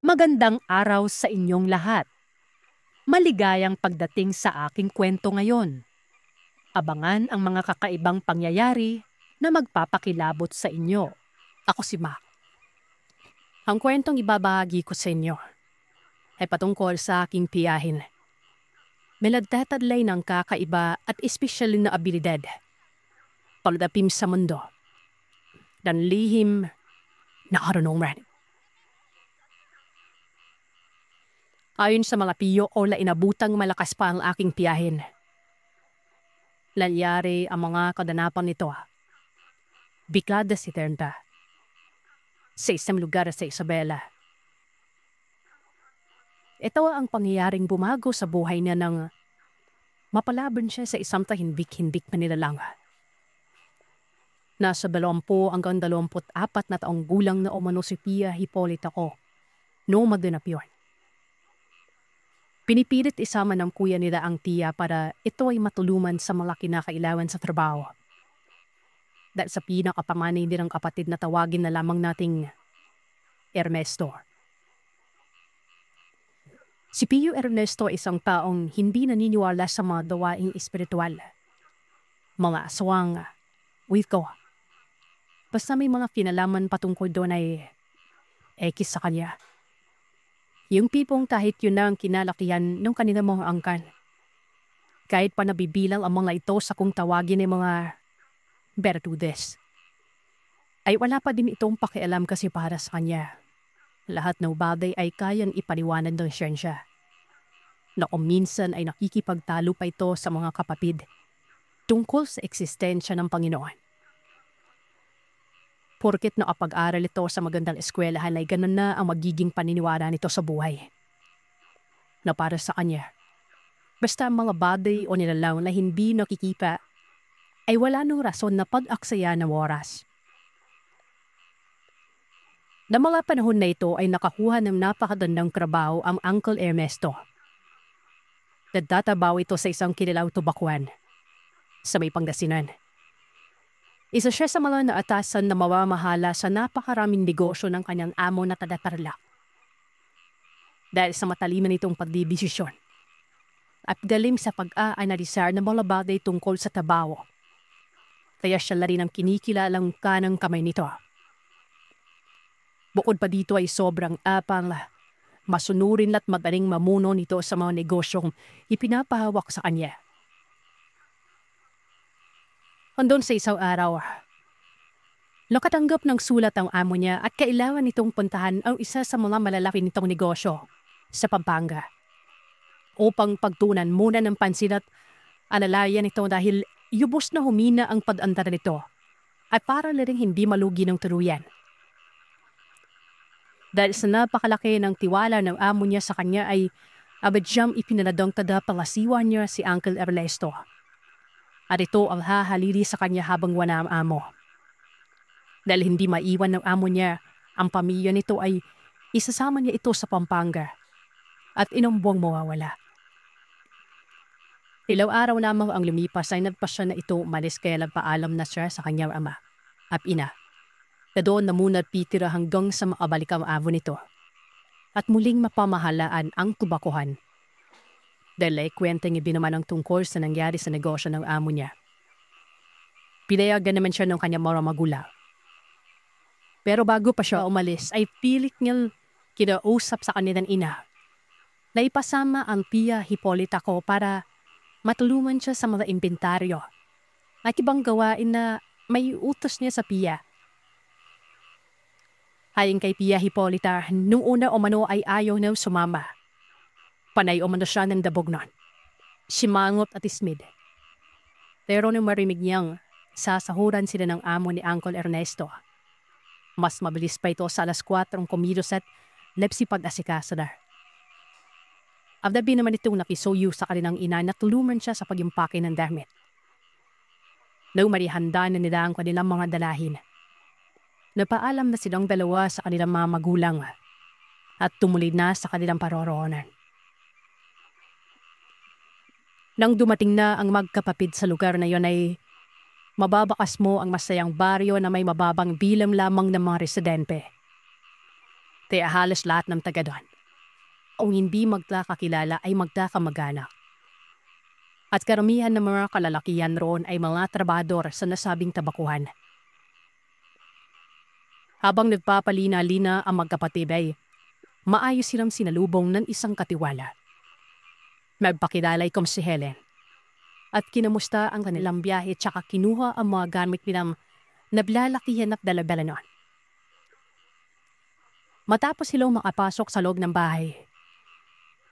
Magandang araw sa inyong lahat. Maligayang pagdating sa aking kwento ngayon. Abangan ang mga kakaibang pangyayari na magpapakilabot sa inyo. Ako si Mac. Ang kwentong ibabahagi ko sa inyo ay patungkol sa aking piyahin. May nagtatadlay ng kakaiba at espesyal na abilidad. Pagdapim sa mundo. Dan lihim na karunungan. Ayon sa mga piyo o inaabutang malakas pa ang aking piyahin. Lalyari ang mga kadanapan nito. Bikada si Ternta. Sa isang lugar sa Isabela. Ito ang pangyayaring bumago sa buhay niya nang mapalaban siya sa isang tahinbik-hinbik na nilalang. Nasa 20 hanggang 24 na taong gulang na umano si Pia Hipolita ko. Noong maganap Pinipilit isama ng kuya nila ang tiya para ito ay matulungan sa mga kinakailangan sa trabaho. Dahil sa pinakapamanay nilang kapatid na tawagin na lamang nating Ernesto. Si Pio Ernesto ay isang taong hindi naniniwala sa mga gawaing espiritual. Mga aswang, wiko. Basta may mga kinalaman patungkol doon ay ekis sa kanya. Yung pipong kahit yun na ang kinalakihan ng kanilang mga angkan. Kahit pa nabibilang ang mga ito sa kung tawagin ng mga bertudes. Ay wala pa din itong pakialam kasi para sa kanya. Lahat ng bagay ay kayang ipaliwanag ng siyensya. Na kung minsan ay nakikipagtalo pa ito sa mga kapatid tungkol sa eksistensya ng Panginoon. Porket nakapag-aral ito sa magandang eskwelahan ay ganun na ang magiging paniniwala nito sa buhay. Na para sa kanya, basta ang mga bagay o nilalang na hindi nakikita ay wala nang rason na pag-aksaya ng oras. Na mga panahon na ito ay nakakuha ng napakagandang trabaho ang Uncle Ernesto. Nagtatabaw ito sa isang kilalang tubakuan sa may Pangasinan. Isa siya sa mga naatasan na mawamahala sa napakaraming negosyo ng kanyang amo na tadatarlak. Dahil sa mataliman nitong pagdidesisyon at galing sa pag-aanalisar ng mga bagay tungkol sa trabaho. Kaya siya na rin ang kinikilalang kanang kamay nito. Bukod pa dito ay sobrang apang, masunurin at magaling mamuno nito sa mga negosyong ipinapahawak sa kanya. Andun sa isang araw, nakatanggap ng sulat ang amo niya at kailangan nitong puntahan ang isa sa mga malalaki nitong negosyo sa Pampanga. Upang pagtunan muna ng pansin at alalayan ito dahil yubos na humina ang pag-andar nito at para na rin hindi malugi ng tuluyan. Dahil sa napakalaki ng tiwala ng amo niya sa kanya ay abadyang ipinaladang tagapangasiwa niya si Uncle Ernesto. At ito ang hahalili sa kanya habang wala ang amo. Dahil hindi maiwan ng amo niya, ang pamilya nito ay isasama niya ito sa Pampanga at inumbuang mawawala. Ilang araw lamang ang lumipas ay nagpasya na ito umalis kaya nagpaalam na siya sa kanyang ama at ina. Na doon na muna pitira hanggang sa makabalik ang amo nito at muling mapamahalaan ang tubakuhan. Dahil ay kwenteng ibinaman ang tungkol sa nangyari sa negosyo ng amo niya. Pinayagan naman siya ng kanyang mga magulang. Pero bago pa siya umalis ay pilit niyang kinausap sa kanilang ina na ipasama ang Pia Hipolita ko para matulungan siya sa mga inventaryo at ibang gawain na may utos niya sa Pia. Ayon kay Pia Hipolita, nung una umano ay ayaw na sumama. Panay umano siya ng dabog nun. Simangot at ismid. Pero nung marinig niyang sasahuran sila ng amo ni Uncle Ernesto, mas mabilis pa ito sa alas 4 kumilos at napsipag-asikaso na. Abdabi naman itong nakisuyo sa kanilang ina na tulungan siya sa pagimpake ng damit. Nung marihanda na nila ang kanilang mga dalahin, napaalam na silang dalawa sa kanilang mga magulang at tumulid na sa kanilang paroroonan. Nang dumating na ang magkapapid sa lugar na yon ay mababakas mo ang masayang baryo na may mababang bilang lamang ng mga residente. Kaya halos lahat ng taga doon, kung hindi magkakakilala ay magkakamag-anak. At karamihan ng mga kalalakihan roon ay mga trabador sa nasabing tabakuhan. Habang nagpapalina-lina ang magkapatid ay maayos silang sinalubong ng isang katiwala. Magpakilala ko si Helen at kinamusta ang kanilang biyahe tsaka kinuha ang mga gamit nilang naglalakihan at dalabala noon. Matapos silang makapasok sa loob ng bahay,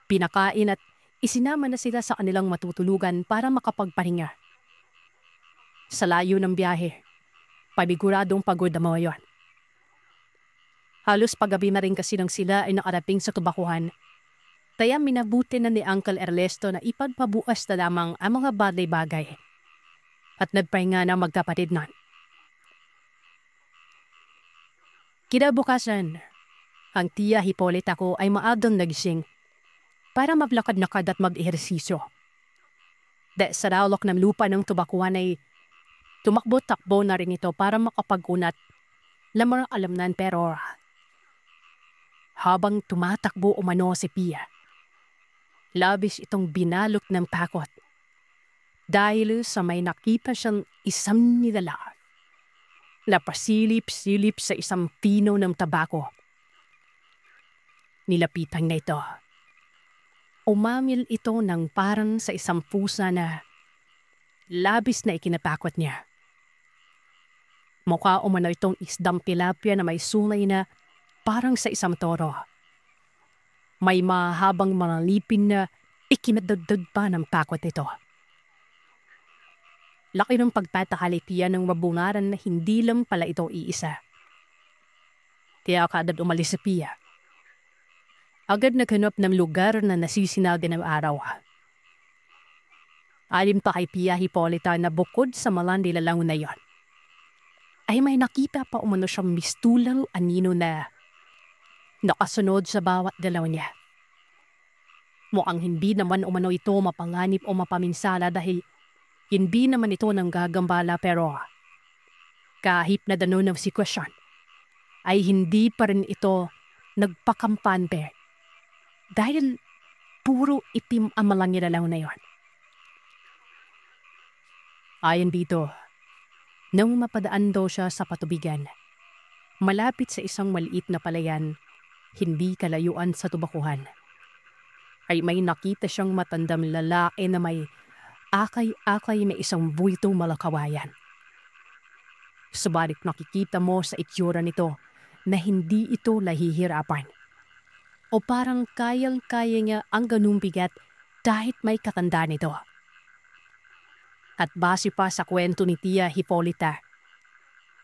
pinakain at isinama na sila sa kanilang matutulugan para makapagpahinga. Sa layo ng biyahe, paniguradong pagod ang mga yon. Halos paggabi na rin kasi nang sila ay nakarating sa tubakuhan, kaya minabuti na ni Uncle Ernesto na ipagpabukas na lamang ang mga bagay-bagay at nagpahinga na magkapatid nun. Kinabukasan, ang tiya Hipolita ko ay maagang nagising para maglakad-lakad at mag-ehersisyo. Dahil sa rawlok ng lupa ng tubakuan ay tumakbo-takbo na rin ito para makapag-unat ng mga alamnan, pero habang tumatakbo umano si Pia, labis itong binalot ng pakot dahil sa may nakita siyang isang nilala na pasilip-silip sa isang pino ng tabako. Nilapitan na ito. Umamil ito ng parang sa isang pusa na labis na ikinatakot niya. Mukha umano itong isdang tilapia na may sulay na parang sa isang toro. May mahabang mga lipin na ikinadudod pa ng takot ito. Laki ng pagtatakalipian ng mabungaran na hindi lang pala ito iisa. Kaya kadad umalis si Pia, agad naghanap ng lugar na nasisinag ng araw. Alim pa kay Pia Hipolita na bukod sa malandi lalaw na yon, ay may nakita pa umano siyang mistulang anino na nakasunod sa bawat dalaw niya. Mukhang hindi naman umano ito mapanganib o mapaminsala dahil hindi naman ito nang gagambala, pero kahit na danon ng sitwasyon ay hindi pa rin ito nagpakampante dahil puro itim ang malangiralaw na yon. Ayon dito, nang mapadaan daw siya sa patubigan, malapit sa isang maliit na palayan, hindi kalayuan sa tubakuhan, ay may nakita siyang matandang lalaki na may akay-akay na isang buwitong malakawayan. Subalit nakikita mo sa itsura nito na hindi ito lahihirapan o parang kayang-kaya niya ang ganung bigat kahit may katanda nito. At base pa sa kwento ni Tia Hipolita,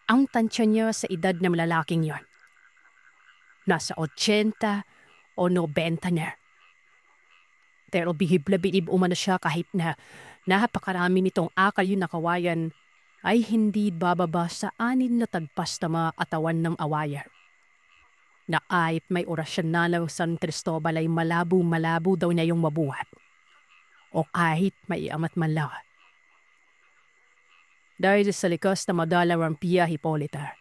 ang tansya niya sa edad ng lalaking yon, nasa 80 o 90 na. Pero bihib na bilib umano siya kahit na napakarami nitong akal yung nakawayan ay hindi bababa sa 6 na tagpas na mga katawan ng awayan. Na kahit may orasyon na ng San Cristobal ay malabo-malabo daw niya yung mabuhat. O kahit may amat man lang. Dahil sa likas na madalawang Pia Hipolita,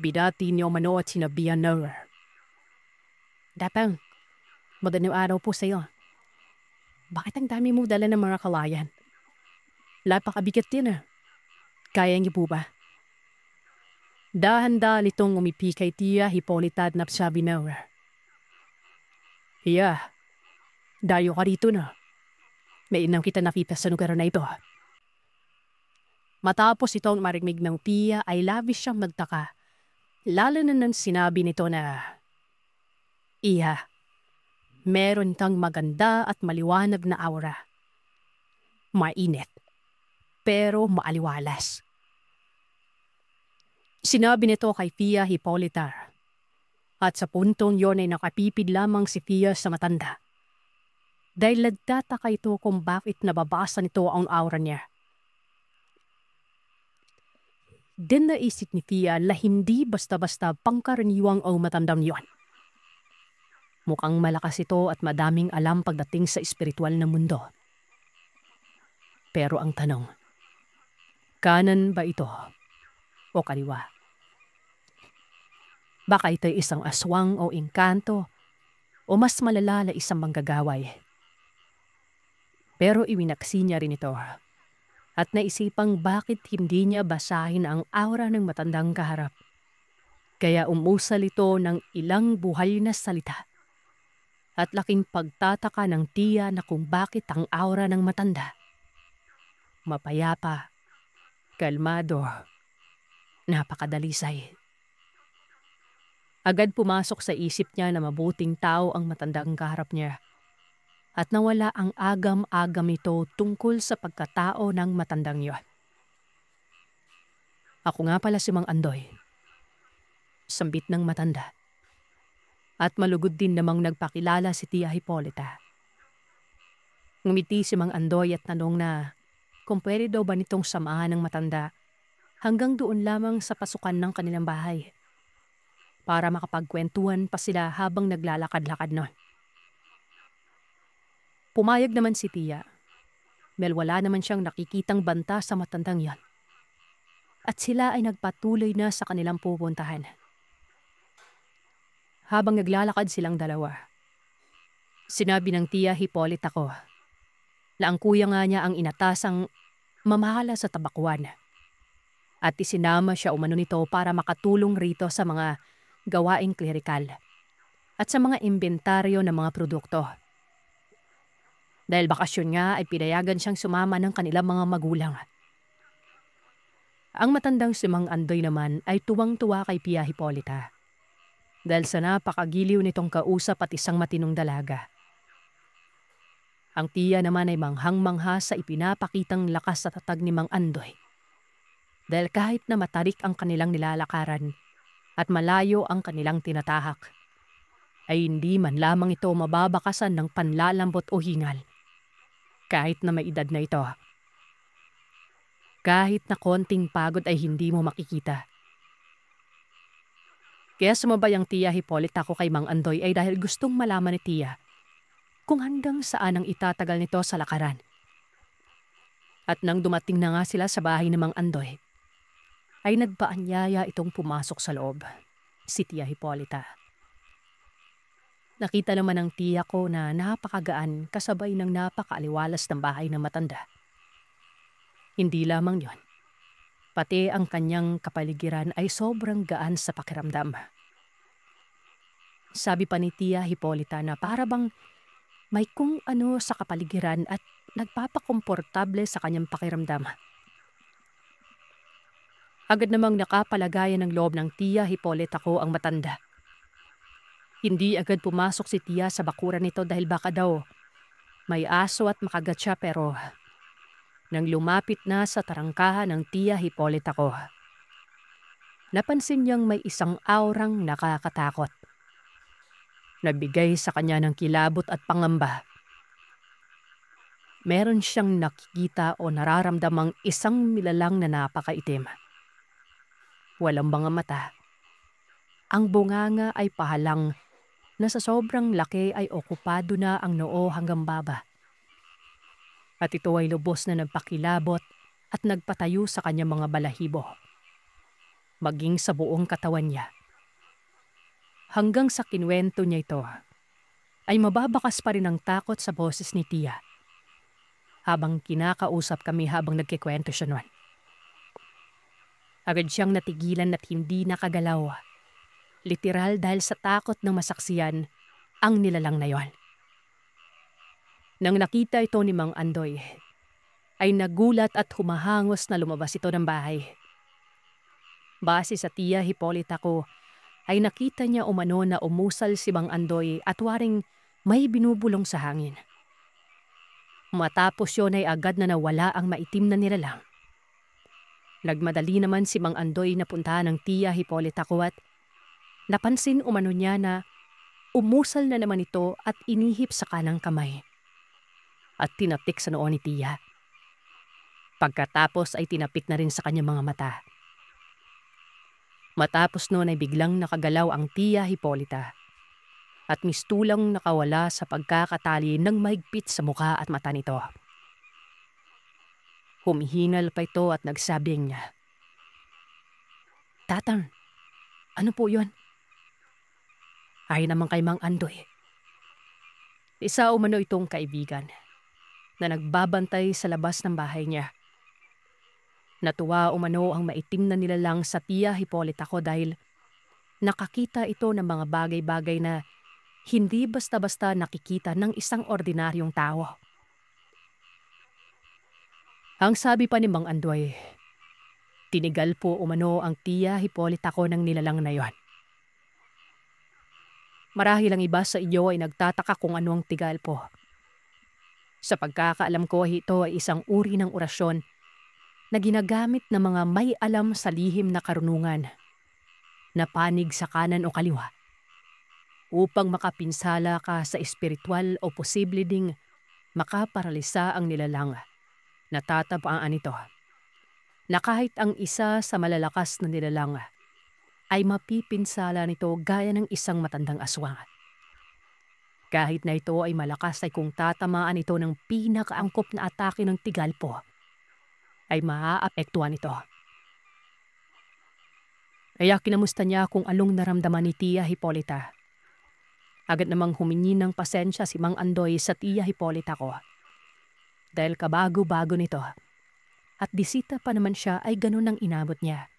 bidati niyo mano at sinabihan na Dapang, magandang araw po sa iyo. Bakit ang dami mo dala ng mga kalayan? Lapakabigat din Kaya niyo po ba? Dahan-dahan itong umipi kay Tia Hipolita at napsabi na Iya, dayo ka rito na. May inang kita nakita sa lugar na ito. Matapos itong marigmig ng Pia ay labis siyang magtaka. Lalo na nang sinabi nito na, Iya, meron kang maganda at maliwanag na aura. Mainit, pero maaliwalas. Sinabi nito kay Pia Hipolita. At sa puntong yon ay nakapipid lamang si Pia sa matanda. Dahil nagtataka ito kung bakit nababasa nito ang aura niya. Din naisip ni Pia na hindi basta-basta pangkaraniwang o matandang yon. Mukhang malakas ito at madaming alam pagdating sa espiritual na mundo. Pero ang tanong, kanan ba ito o kaliwa? Baka ito'y isang aswang o engkanto o mas malala na isang manggagaway. Pero iwinaksi niya rin ito at naisipang bakit hindi niya basahin ang aura ng matandang kaharap. Kaya umusal ito ng ilang buhay na salita at laking pagtataka ng tiya na kung bakit ang aura ng matanda. Mapayapa, kalmado, napakadalisay. Agad pumasok sa isip niya na mabuting tao ang matandang kaharap niya at nawala ang agam-agam ito tungkol sa pagkatao ng matandang yon. Ako nga pala si Mang Andoy. Sambit ng matanda. At malugod din namang nagpakilala si Tia Hipolita. Ngumiti si Mang Andoy at tanong na kung pwede daw ba nitong samahan ng matanda hanggang doon lamang sa pasukan ng kanilang bahay para makapagkwentuhan pa sila habang naglalakad-lakad nun. Pumayag naman si Tia dahil wala naman siyang nakikitang banta sa matandang yan at sila ay nagpatuloy na sa kanilang pupuntahan. Habang naglalakad silang dalawa, sinabi ng Tia Hipolita ko na ang kuya nga niya ang inatasang mamahala sa tabakwan at isinama siya umano nito para makatulong rito sa mga gawaing klerikal at sa mga imbentaryo ng mga produkto. Dahil bakasyon nga ay pinayagan siyang sumama ng kanilang mga magulang. Ang matandang si Mang Andoy naman ay tuwang-tuwa kay Tia Hipolita dahil sa napakagiliw nitong kausap at isang matinong dalaga. Ang tiya naman ay manghang-mangha sa ipinapakitang lakas at tatag ni Mang Andoy. Dahil kahit na matarik ang kanilang nilalakaran at malayo ang kanilang tinatahak, ay hindi man lamang ito mababakasan ng panlalambot o hingal. Kahit na may edad na ito. Kahit na konting pagod ay hindi mo makikita. Kaya sumabay ang Tia Hipolita ko kay Mang Andoy ay dahil gustong malaman ni Tia kung hanggang saan ang itatagal nito sa lakaran. At nang dumating na nga sila sa bahay ng Mang Andoy, ay nagpaanyaya itong pumasok sa loob, si Tia Hipolita. Nakita naman ng tiya ko na napakagaan kasabay ng napakaaliwalas ng bahay ng matanda. Hindi lamang yon. Pati ang kanyang kapaligiran ay sobrang gaan sa pakiramdam. Sabi pa ni Tia Hipolita na para bang may kung ano sa kapaligiran at nagpapakomportable sa kanyang pakiramdam. Agad namang nakapalagayan ng loob ng Tia Hipolita ko ang matanda. Hindi agad pumasok si Tia sa bakuran nito dahil baka daw may aso at makagat siya, pero nang lumapit na sa tarangkahan ng Tia Hipolita ko, napansin niyang may isang aurang nakakatakot. Nagbigay sa kanya ng kilabot at pangamba. Meron siyang nakikita o nararamdamang isang nilalang na napakaitim. Walang mga mata. Ang bunganga ay pahalang na sa sobrang laki ay okupado na ang noo hanggang baba. At ito ay lubos na nagpakilabot at nagpatayo sa kanyang mga balahibo, maging sa buong katawan niya. Hanggang sa kinwento niya ito, ay mababakas pa rin ang takot sa boses ni Tia habang kinakausap kami habang nagkikwento siya noon. Agad siyang natigilan at hindi nakagalaw, literal dahil sa takot ng masaksiyan ang nilalang na yon. Nang nakita ito ni Mang Andoy, ay nagulat at humahangos na lumabas ito ng bahay. Base sa Tia Hipolita ko, ay nakita niya umano na umusal si Mang Andoy at waring may binubulong sa hangin. Matapos yun ay agad na nawala ang maitim na nilalang. Nagmadali naman si Mang Andoy na puntahan ng Tia Hipolita ko at napansin umano niya na umusal na naman ito at inihip sa kanang kamay at tinapik sa noo ni Tia. Pagkatapos ay tinapik na rin sa kanyang mga mata. Matapos noon ay biglang nakagalaw ang Tia Hipolita at mistulang nakawala sa pagkakatali ng mahigpit sa mukha at mata nito. Humihingal pa ito at nagsabing, "Tatang, ano po yun?" Ay naman kay Mang Andoy. Isa umano itong kaibigan na nagbabantay sa labas ng bahay niya. Natuwa umano ang maitim na nilalang sa tiya Hipolita ko dahil nakakita ito ng mga bagay-bagay na hindi basta-basta nakikita ng isang ordinaryong tao. Ang sabi pa ni Mang Andoy, tinigal po umano ang tiya Hipolita ko ng nilalang na yon. Marahil ang iba sa iyo ay nagtataka kung ano ang tigal po. Sa pagkakaalam ko, ito ay isang uri ng orasyon na ginagamit ng mga may alam sa lihim na karunungan na panig sa kanan o kaliwa upang makapinsala ka sa espiritual o posible ding makaparalisa ang nilalang. Natatapaan ito na kahit ang isa sa malalakas na nilalang ay mapipinsala nito gaya ng isang matandang aswang. Kahit na ito ay malakas ay kung tatamaan ito ng pinakaangkop na atake ng tigalpo, ay maaapektuhan ito. Kaya kinamusta niya kung anong naramdaman ni Tiya Hipolita. Agad namang humingi ng pasensya si Mang Andoy sa Tiya Hipolita ko. Dahil kabago-bago nito at bisita pa naman siya ay ganun ang inabot niya.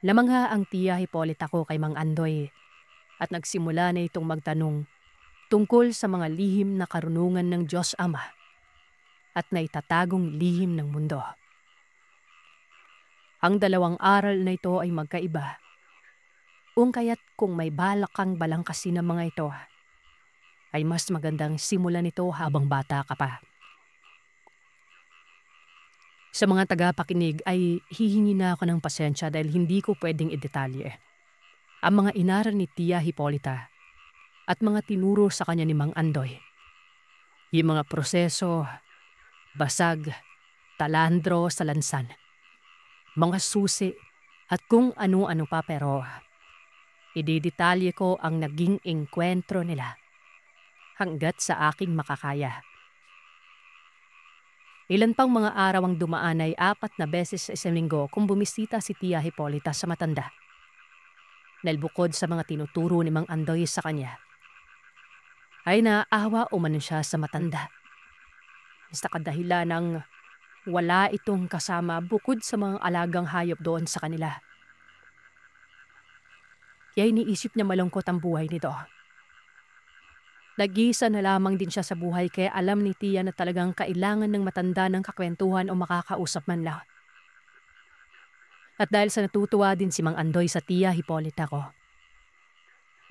Lamangha ang Tiya Hipolita ko kay Mang Andoy at nagsimula na itong magtanong tungkol sa mga lihim na karunungan ng Diyos Ama at naitatagong lihim ng mundo. Ang dalawang aral na ito ay magkaiba. Kaya't kung may balak kang balangkasin ng mga ito, ay mas magandang simulan ito habang bata ka pa. Sa mga tagapakinig ay hihingi na ako ng pasensya dahil hindi ko pwedeng idetalye ang mga inaral ni Tiya Hipolita at mga tinuro sa kanya ni Mang Andoy. Yung mga proseso, basag, talandro sa lansan, mga susi at kung ano-ano pa, pero ididetalye ko ang naging engkwentro nila hanggat sa aking makakaya. Ilan pang mga araw ang dumaan ay 4 na beses sa isang linggo kung bumisita si Tiya Hipolita sa matanda. Dahil bukod sa mga tinuturo ni Mang Andoy sa kanya, ay naaawa umano siya sa matanda. Sa kadahilan ng wala itong kasama bukod sa mga alagang hayop doon sa kanila. Kaya iniisip niya malungkot ang buhay nito. Nag-iisa na lamang din siya sa buhay kaya alam ni Tiya na talagang kailangan ng matanda ng kakwentuhan o makakausap man lang. At dahil sa natutuwa din si Mang Andoy sa Tiya Hipolita ko,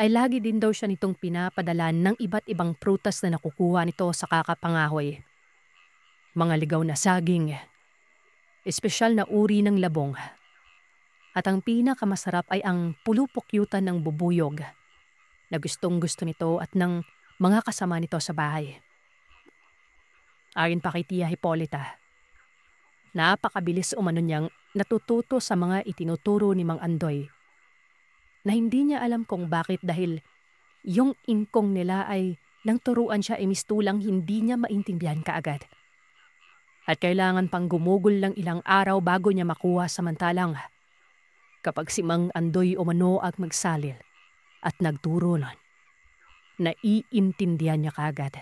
ay lagi din daw siya nitong pinapadalan ng iba't ibang prutas na nakukuha nito sa kakapangahoy. Mga ligaw na saging, espesyal na uri ng labong, at ang pinakamasarap ay ang pulupukyutan ng bubuyog na gustong-gusto nito at ng mga kasama nito sa bahay. Ayon pa kay Tiya Hipolita, napakabilis umano niyang natututo sa mga itinuturo ni Mang Andoy na hindi niya alam kung bakit dahil yung ingkong nila ay nang turuan siya mistulang hindi niya maintindihan kaagad. At kailangan pang gumugol lang ilang araw bago niya makuha, samantalang kapag si Mang Andoy umano at magsalil at nagturo nun, naiintindihan niya kaagad.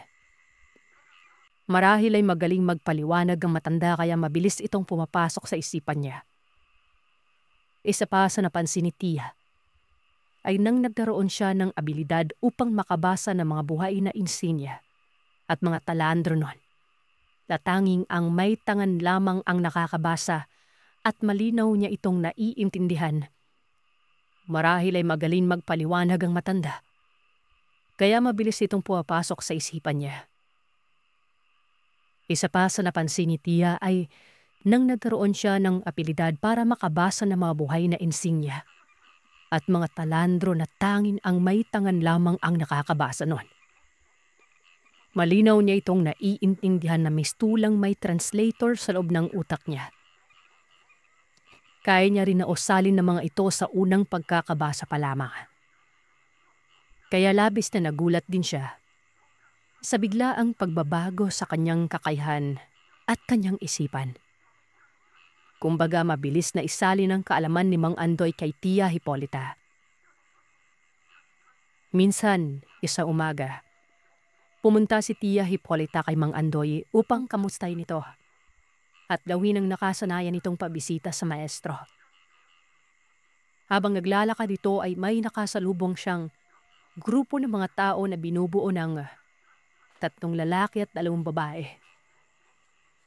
Marahil ay magaling magpaliwanag ang matanda kaya mabilis itong pumapasok sa isipan niya. Isa pa sa napansin ni Tiya ay nang nagkaroon siya ng abilidad upang makabasa ng mga buhay na insinya at mga talandro nun. Latanging ang may tangan lamang ang nakakabasa at malinaw niya itong naiintindihan. Marahil ay magaling magpaliwanag ang matanda, kaya mabilis itong pumapasok sa isipan niya. Isa pa sa napansin ni Tiya ay nang nagkaroon siya ng abilidad para makabasa ng mga buhay na insinya at mga talandro na tanging ang may tangan lamang ang nakakabasa nun. Malinaw niya itong naiintindihan na mistulang may translator sa loob ng utak niya. Kaya niya rin na usalin ng mga ito sa unang pagkakabasa pa lamang. Kaya labis na nagulat din siya sa biglaang pagbabago sa kanyang kakayahan at kanyang isipan. Kumbaga mabilis na isali ng kaalaman ni Mang Andoy kay Tiya Hipolita. Minsan, isa umaga, pumunta si Tia Hipolita kay Mang Andoy upang kamustay nito at gawin ang nakasanayan nitong pabisita sa maestro. Habang naglalakad ito ay may nakasalubong siyang grupo ng mga tao na binubuo ng 3 lalaki at 2 babae.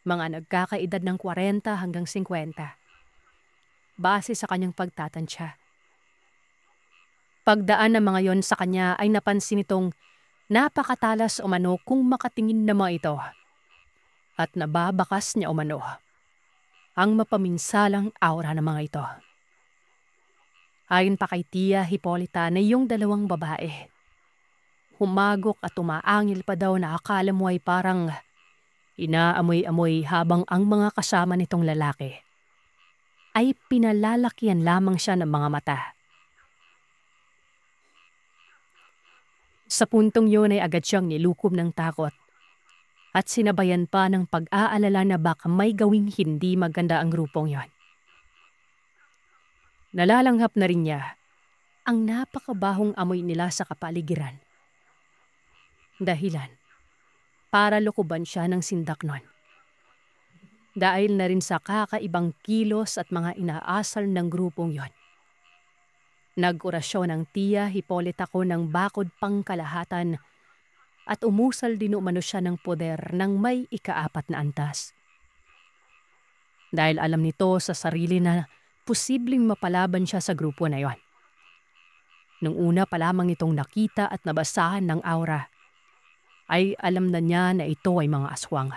Mga nagkakaedad ng 40 hanggang 50. Base sa kanyang pagtatansya. Pagdaan ng mga yon sa kanya ay napansin itong napakatalas umano kung makatingin na mga ito. At nababakas niya umano ang mapaminsalang aura ng mga ito. Ayon pa kay Tia Hipolita na yung 2 babae, humagok at umaangil pa daw na akala mo ay parang inaamoy-amoy habang ang mga kasama nitong lalaki ay pinalalakihan lamang siya ng mga mata. Sa puntong yun ay agad siyang nilukob ng takot at sinabayan pa ng pag-aalala na baka may gawing hindi maganda ang grupong yon. Nalalanghap na rin niya ang napakabahong amoy nila sa kapaligiran. Dahilan para lukuban siya ng sindak nun. Dahil na rin sa kakaibang kilos at mga inaasal ng grupong yon. Nag-orasyon ang Tia Hipolita ko ng bakod pang kalahatan at umusal din umano siya ng poder ng may ika-4 na antas. Dahil alam nito sa sarili na posibleng mapalaban siya sa grupo na yon. Nung una pa lamang itong nakita at nabasahan ng aura, ay alam na niya na ito ay mga aswang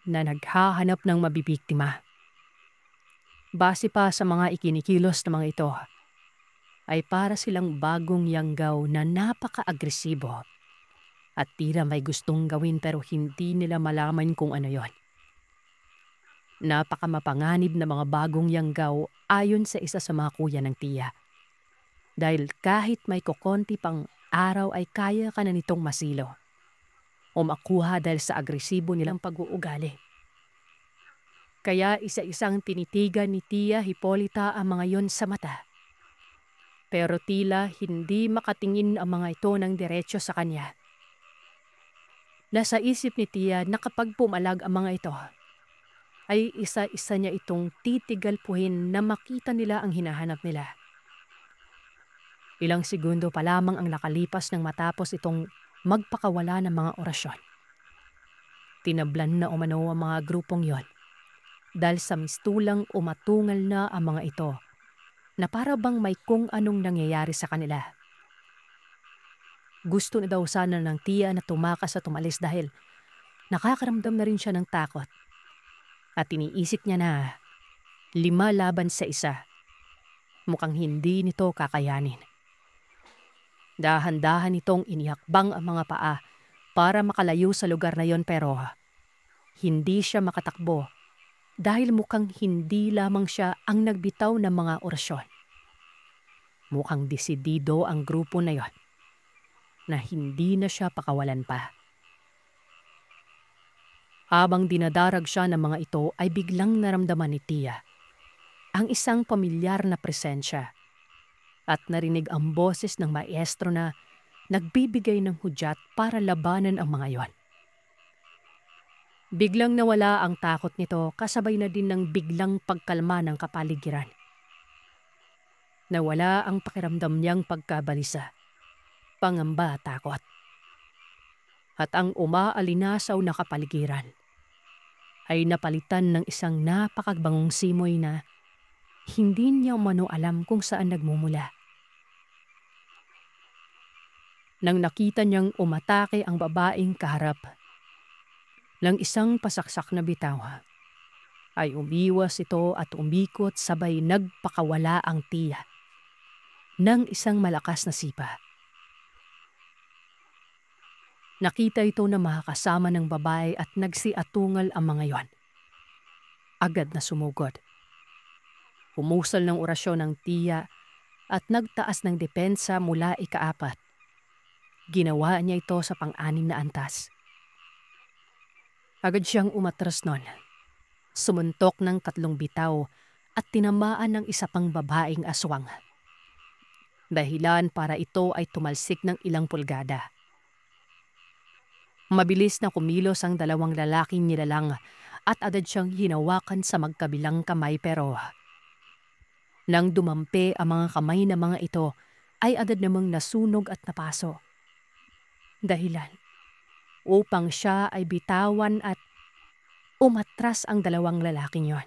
na naghahanap ng mabibiktima. Base pa sa mga ikinikilos ng mga ito, ay para silang bagong yanggaw na napaka-agresibo at tila may gustong gawin pero hindi nila malaman kung ano yon. Napaka-mapanganib na mga bagong yanggaw ayon sa isa sa mga kuya ng Tia. Dahil kahit may kokonti pang araw ay kaya ka na nitong masilo o makuha dahil sa agresibo nilang pag-uugali. Kaya isa-isang tinitigan ni Tia Hipolita ang mga yon sa mata. Pero tila hindi makatingin ang mga ito ng diretsyo sa kanya. Nasa isip ni Tia na kapag pumalag ang mga ito, ay isa-isa niya itong titigalpuhin na makita nila ang hinahanap nila. Ilang segundo pa lamang ang nakalipas nang matapos itong magpakawala ng mga orasyon. Tinablan na umano ang mga grupong yon dahil sa mistulang umatungal na ang mga ito na para bang may kung anong nangyayari sa kanila. Gusto na daw sana ng Tia na tumakas at tumalis dahil nakakaramdam na rin siya ng takot. At iniisip niya na 5 laban sa 1. Mukhang hindi nito kakayanin. Dahan-dahan itong inihakbang ang mga paa para makalayo sa lugar na yon pero hindi siya makatakbo dahil mukhang hindi lamang siya ang nagbitaw ng mga orasyon. Mukhang desidido ang grupo na yon na hindi na siya pakawalan pa. Habang dinadarag siya ng mga ito ay biglang naramdaman ni Tia ang isang pamilyar na presensya at narinig ang boses ng maestro na nagbibigay ng hudyat para labanan ang mga yon. Biglang nawala ang takot nito kasabay na din ng biglang pagkalma ng kapaligiran. Nawala ang pakiramdam niyang pagkabalisa, pangamba at takot. At ang umaalinasaw na kapaligiran ay napalitan ng isang napakagbangong simoy na hindi niya umano alam kung saan nagmumula. Nang nakita niyang umatake ang babaeng kaharap ng isang pasaksak na bitaw, ay umiwas ito at umikot sabay nagpakawala ang Tia ng isang malakas na sipa. Nakita ito na makakasama ng babae at nagsiatungal ang mga yon. Agad na sumugod. Humusal ng orasyon ng Tia at nagtaas ng depensa mula ika-4. Ginawa niya ito sa pang-6 na antas. Agad siyang umatras nun. Sumuntok ng 3 bitaw at tinamaan ng isa pang babaeng aswang. dahilan para ito ay tumalsik ng ilang pulgada. Mabilis na kumilos ang dalawang lalaking nilalang at agad siyang hinawakan sa magkabilang kamay pero nang dumampi ang mga kamay na mga ito ay agad namang nasunog at napaso. Dahilan upang siya ay bitawan at umatras ang dalawang lalaking yon.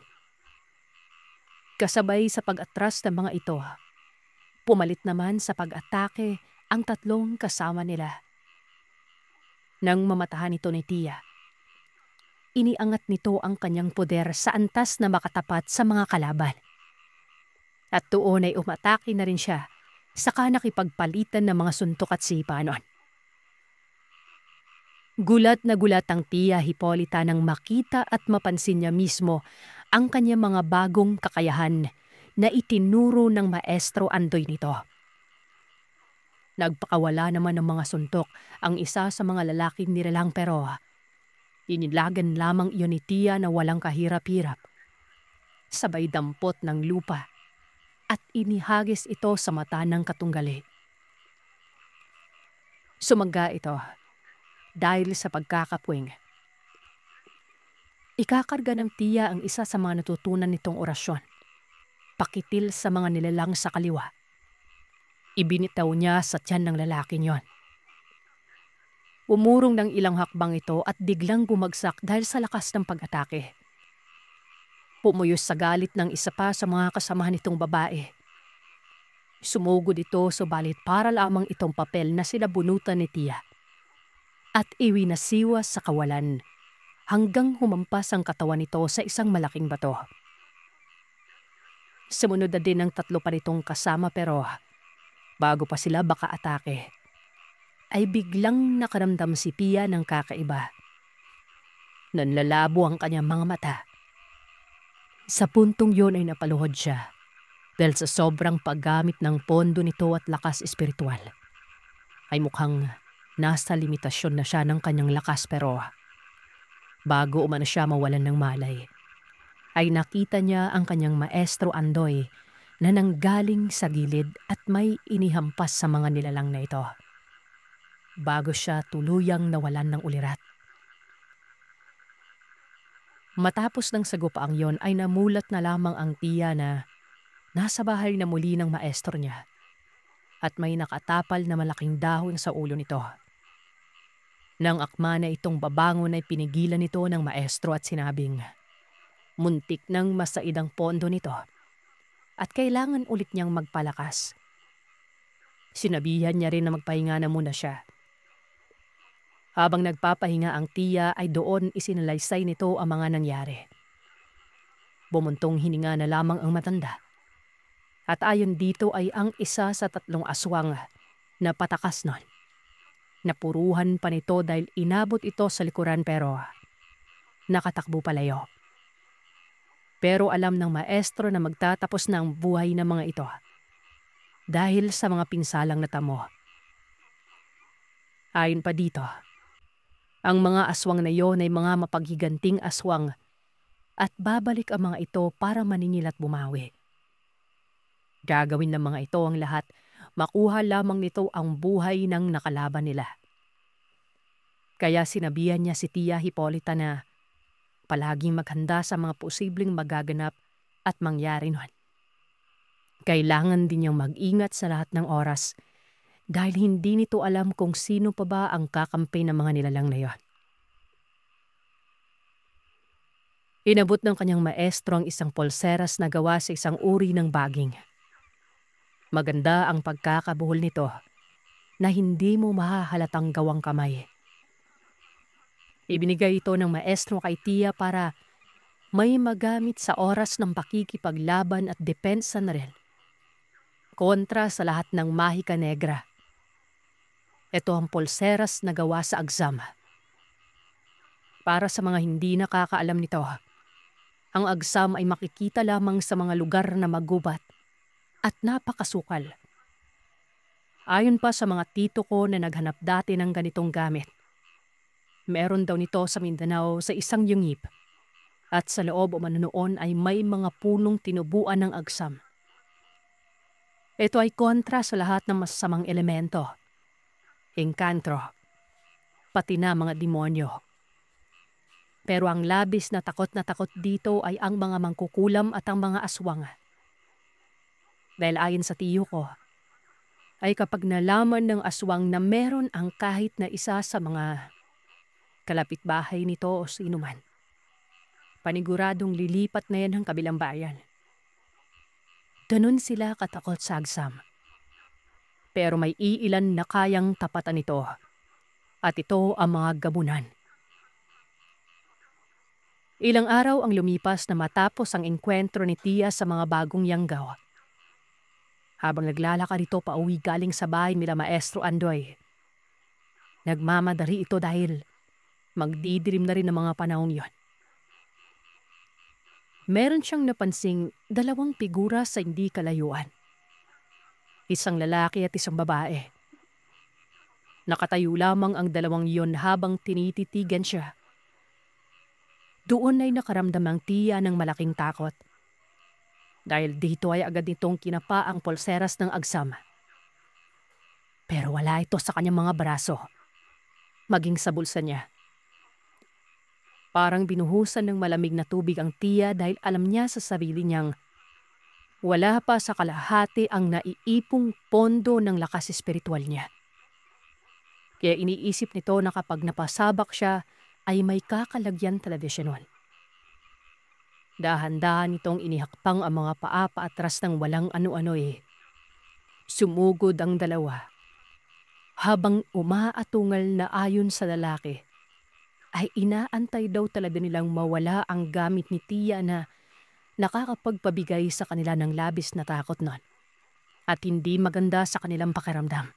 Kasabay sa pag-atras ng mga ito, pumalit naman sa pag-atake ang tatlong kasama nila. Nang mamatahan ito ni Tia, iniangat nito ang kanyang poder sa antas na makatapat sa mga kalaban. At doon ay umatake na rin siya, saka nakipagpalitan ng mga suntok at sipanon. Gulat na gulat ang Tia Hipolita nang makita at mapansin niya mismo ang kanyang mga bagong kakayahan na itinuro ng Maestro Andoy nito. Nagpakawala naman ng mga suntok ang isa sa mga lalaking nilalang pero inilagan lamang iyon ni Tia na walang kahirap-hirap. Sabay dampot ng lupa at inihagis ito sa mata ng katunggali. Sumaga ito dahil sa pagkakapwing. Ikakarga ng Tia ang isa sa mga natutunan nitong orasyon. Pakitil sa mga nilalang sa kaliwa. Ibinitaw niya sa tiyan ng lalaking yon. Umurong ng ilang hakbang ito at biglang bumagsak dahil sa lakas ng pag-atake. Pumuyos sa galit ng isa pa sa mga kasamahan nitong babae. Sumugod ito subalit para lamang itong papel na sinabunutan ni Tia. At iwinasiwas sa kawalan hanggang humampas ang katawan nito sa isang malaking bato. Sumunod na din ang tatlo pa nitong kasama pero bago pa sila baka atake, ay biglang nakaramdam si Tia ng kakaiba. Nanlalabo ang kanyang mga mata. Sa puntong yon ay napaluhod siya dahil sa sobrang paggamit ng pondo nito at lakas espiritual. Ay mukhang nasa limitasyon na siya ng kanyang lakas pero bago umano siya mawalan ng malay, ay nakita niya ang kanyang Maestro Andoy na nanggaling sa gilid at may inihampas sa mga nilalang na ito. Bago siya tuluyang nawalan ng ulirat. Matapos ng sagupaang yon ay namulat na lamang ang Tia na nasa bahay na muli ng maestro niya at may nakatapal na malaking dahon sa ulo nito. Nang akma na itong babangon ay pinigilan nito ng maestro at sinabing muntik nang masaid ang pondo nito at kailangan ulit niyang magpalakas. Sinabihan niya rin na magpahinga na muna siya. Habang nagpapahinga ang Tia ay doon isinalaysay nito ang mga nangyari. Bumuntong hininga na lamang ang matanda. At ayon dito ay ang isa sa tatlong aswang na patakas nun. Napuruhan pa nito dahil inabot ito sa likuran pero nakatakbo palayo. Pero alam ng maestro na magtatapos na ang buhay ng mga ito dahil sa mga pinsalang natamo. Ayon pa dito, ang mga aswang na iyon ay mga mapaghiganting aswang at babalik ang mga ito para maningil at bumawi. Gagawin ng mga ito ang lahat, makuha lamang nito ang buhay ng nakalaban nila. Kaya sinabihan niya si Tia Hipolita na palaging maghanda sa mga posibleng magaganap at mangyari nun. Kailangan din niyang mag-ingat sa lahat ng oras dahil hindi nito alam kung sino pa ba ang kakampi ng mga nilalang na yon. Inabot ng kanyang maestro ang isang pulseras na gawa sa isang uri ng baging. Maganda ang pagkakabuhol nito na hindi mo mahahalatang gawang kamay. Ibinigay ito ng maestro kay Tia para may magamit sa oras ng pakikipaglaban at depensa na rin. Kontra sa lahat ng mahika negra. Ito ang pulseras na gawa sa agsam. Para sa mga hindi nakakaalam nito, ang agsam ay makikita lamang sa mga lugar na magubat at napakasukal. Ayon pa sa mga tito ko na naghanap dati ng ganitong gamit, meron daw nito sa Mindanao sa isang yungib at sa loob o noon ay may mga punong tinubuan ng agsam. Ito ay kontra sa lahat ng masasamang elemento, engkantro, pati na mga demonyo. Pero ang labis na takot dito ay ang mga mangkukulam at ang mga aswang. Dahil ayon sa tiyo ko, ay kapag nalaman ng aswang na meron ang kahit na isa sa mga kalapitbahay nito o sino man, paniguradong lilipat na yan ng kabilang bayan. Ganun sila katakot sa agsam. Pero may iilan na kayang tapatan ito, at ito ang mga gabunan. Ilang araw ang lumipas na matapos ang engkwentro ni Tia sa mga bagong yanggaw. Habang naglalakad ito pauwi galing sa bahay nila Maestro Andoy, nagmamadari ito dahil magdidilim na rin ang mga panahong yon. Meron siyang napansing 2 figura sa hindi kalayuan. Isang lalaki at isang babae. Nakatayo lamang ang 2 yon habang tinititigan siya. Doon ay nakaramdam ang Tia ng malaking takot. Dahil dito ay agad nitong kinapa ang pulseras ng agsam. Pero wala ito sa kanyang mga braso, maging sa bulsa niya. Parang binuhusan ng malamig na tubig ang Tia dahil alam niya sa sarili niyang wala pa sa kalahati ang naiipong pondo ng lakas espiritual niya. Kaya iniisip nito na kapag napasabak siya, ay may kakalagyan talaga siya nun. Dahan-dahan itong inihakpang ang mga paa paatras ng walang ano-ano Sumugod ang 2. Habang umaatungal na ayon sa lalaki, ay inaantay daw talaga nilang mawala ang gamit ni Tia na nakakapagpabigay sa kanila ng labis na takot nun at hindi maganda sa kanilang pakiramdam.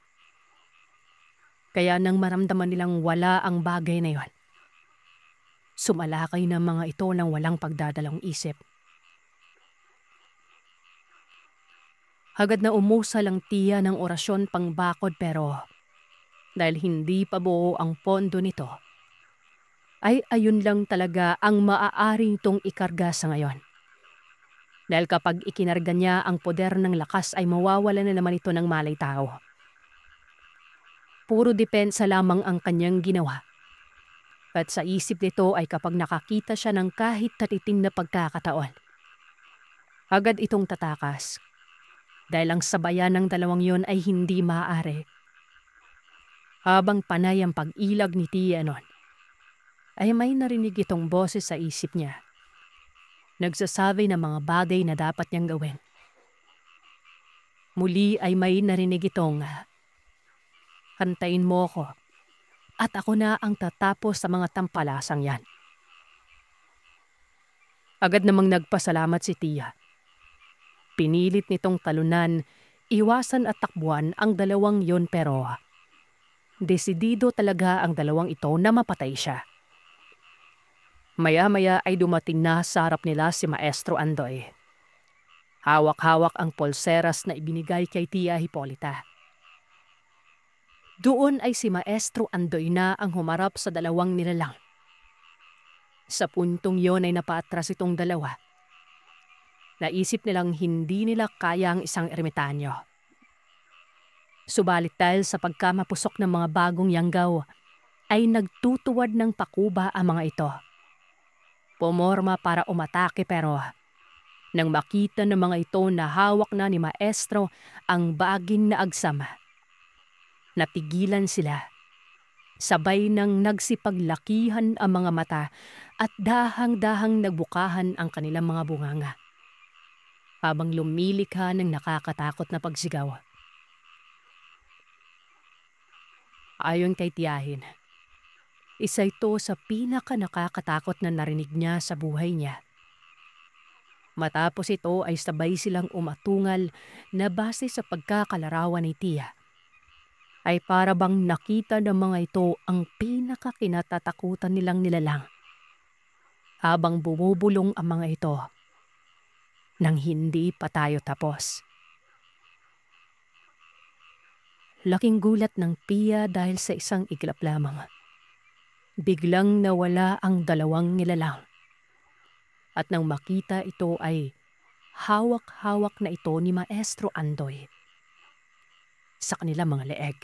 Kaya nang maramdaman nilang wala ang bagay na yon, sumalakay ng mga ito ng walang pagdadalawang isip. Agad na umusal ang Tia ng orasyon pangbakod pero dahil hindi pa buo ang pondo nito, ay ayun lang talaga ang maaari itong ikarga sa ngayon. Dahil kapag ikinarga niya ang poder ng lakas ay mawawala na naman ito ng malay tao. Puro depensa lamang ang kanyang ginawa. At sa isip nito ay kapag nakakita siya ng kahit tatiting na pagkakataon, agad itong tatakas. Dahil ang sabayan ng 2 yon ay hindi maaari. Habang panay ang pag-ilag ni Tia nun, ay may narinig itong boses sa isip niya. Nagsasabi ng mga bagay na dapat niyang gawin. Muli ay may narinig itong, "Hantayin mo ko. At ako na ang tatapos sa mga tampalasang yan." Agad namang nagpasalamat si Tia. Pinilit nitong talunan, iwasan at takbuhan ang 2 yon pero desidido talaga ang 2 ito na mapatay siya. Maya-maya ay dumating na sa harap nila si Maestro Andoy. Hawak-hawak ang pulseras na ibinigay kay Tia Hipolita. Doon ay si Maestro Andoy na ang humarap sa 2 nilalang. Sa puntong yon ay napaatras itong 2. Naisip nilang hindi nila kaya ang isang ermitanyo. Subalit dahil sa pagkamapusok ng mga bagong yanggaw, ay nagtutuwad ng pakuba ang mga ito. Pumorma para umatake pero nang makita ng mga ito na hawak na ni Maestro ang baging na agsam, napigilan sila. Sabay nang nagsipaglakihan ang mga mata at dahang-dahang nagbukahan ang kanilang mga bunganga. Habang lumilikha ng nakakatakot na pagsigaw. Ayon kay Tiyahin, isa ito sa pinaka nakakatakot na narinig niya sa buhay niya. Matapos ito ay sabay silang umatungal na base sa pagkakalarawan ni Tia, ay para bang nakita ng mga ito ang pinakakinatatakutan nilang nilalang. Habang bumubulong ang mga ito, nang hindi pa tayo tapos. Laking gulat ng Tia dahil sa isang iglap lamang. Biglang nawala ang 2 nilalang. At nang makita ito ay hawak-hawak na ito ni Maestro Andoy. sa kanilang mga leeg.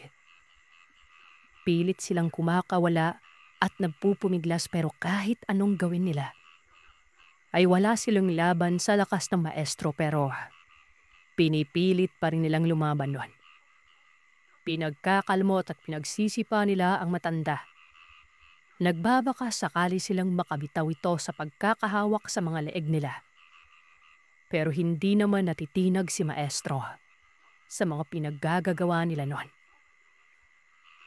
Pilit silang kumakawala at nagpupumiglas pero kahit anong gawin nila, ay wala silang laban sa lakas ng maestro pero pinipilit pa rin nilang lumaban nun. Pinagkakalmot at pinagsisipa nila ang matanda. Nagbabaka sakali silang makabitaw ito sa pagkakahawak sa mga leeg nila. Pero hindi naman natitinag si maestro sa mga pinaggagawa nila noon.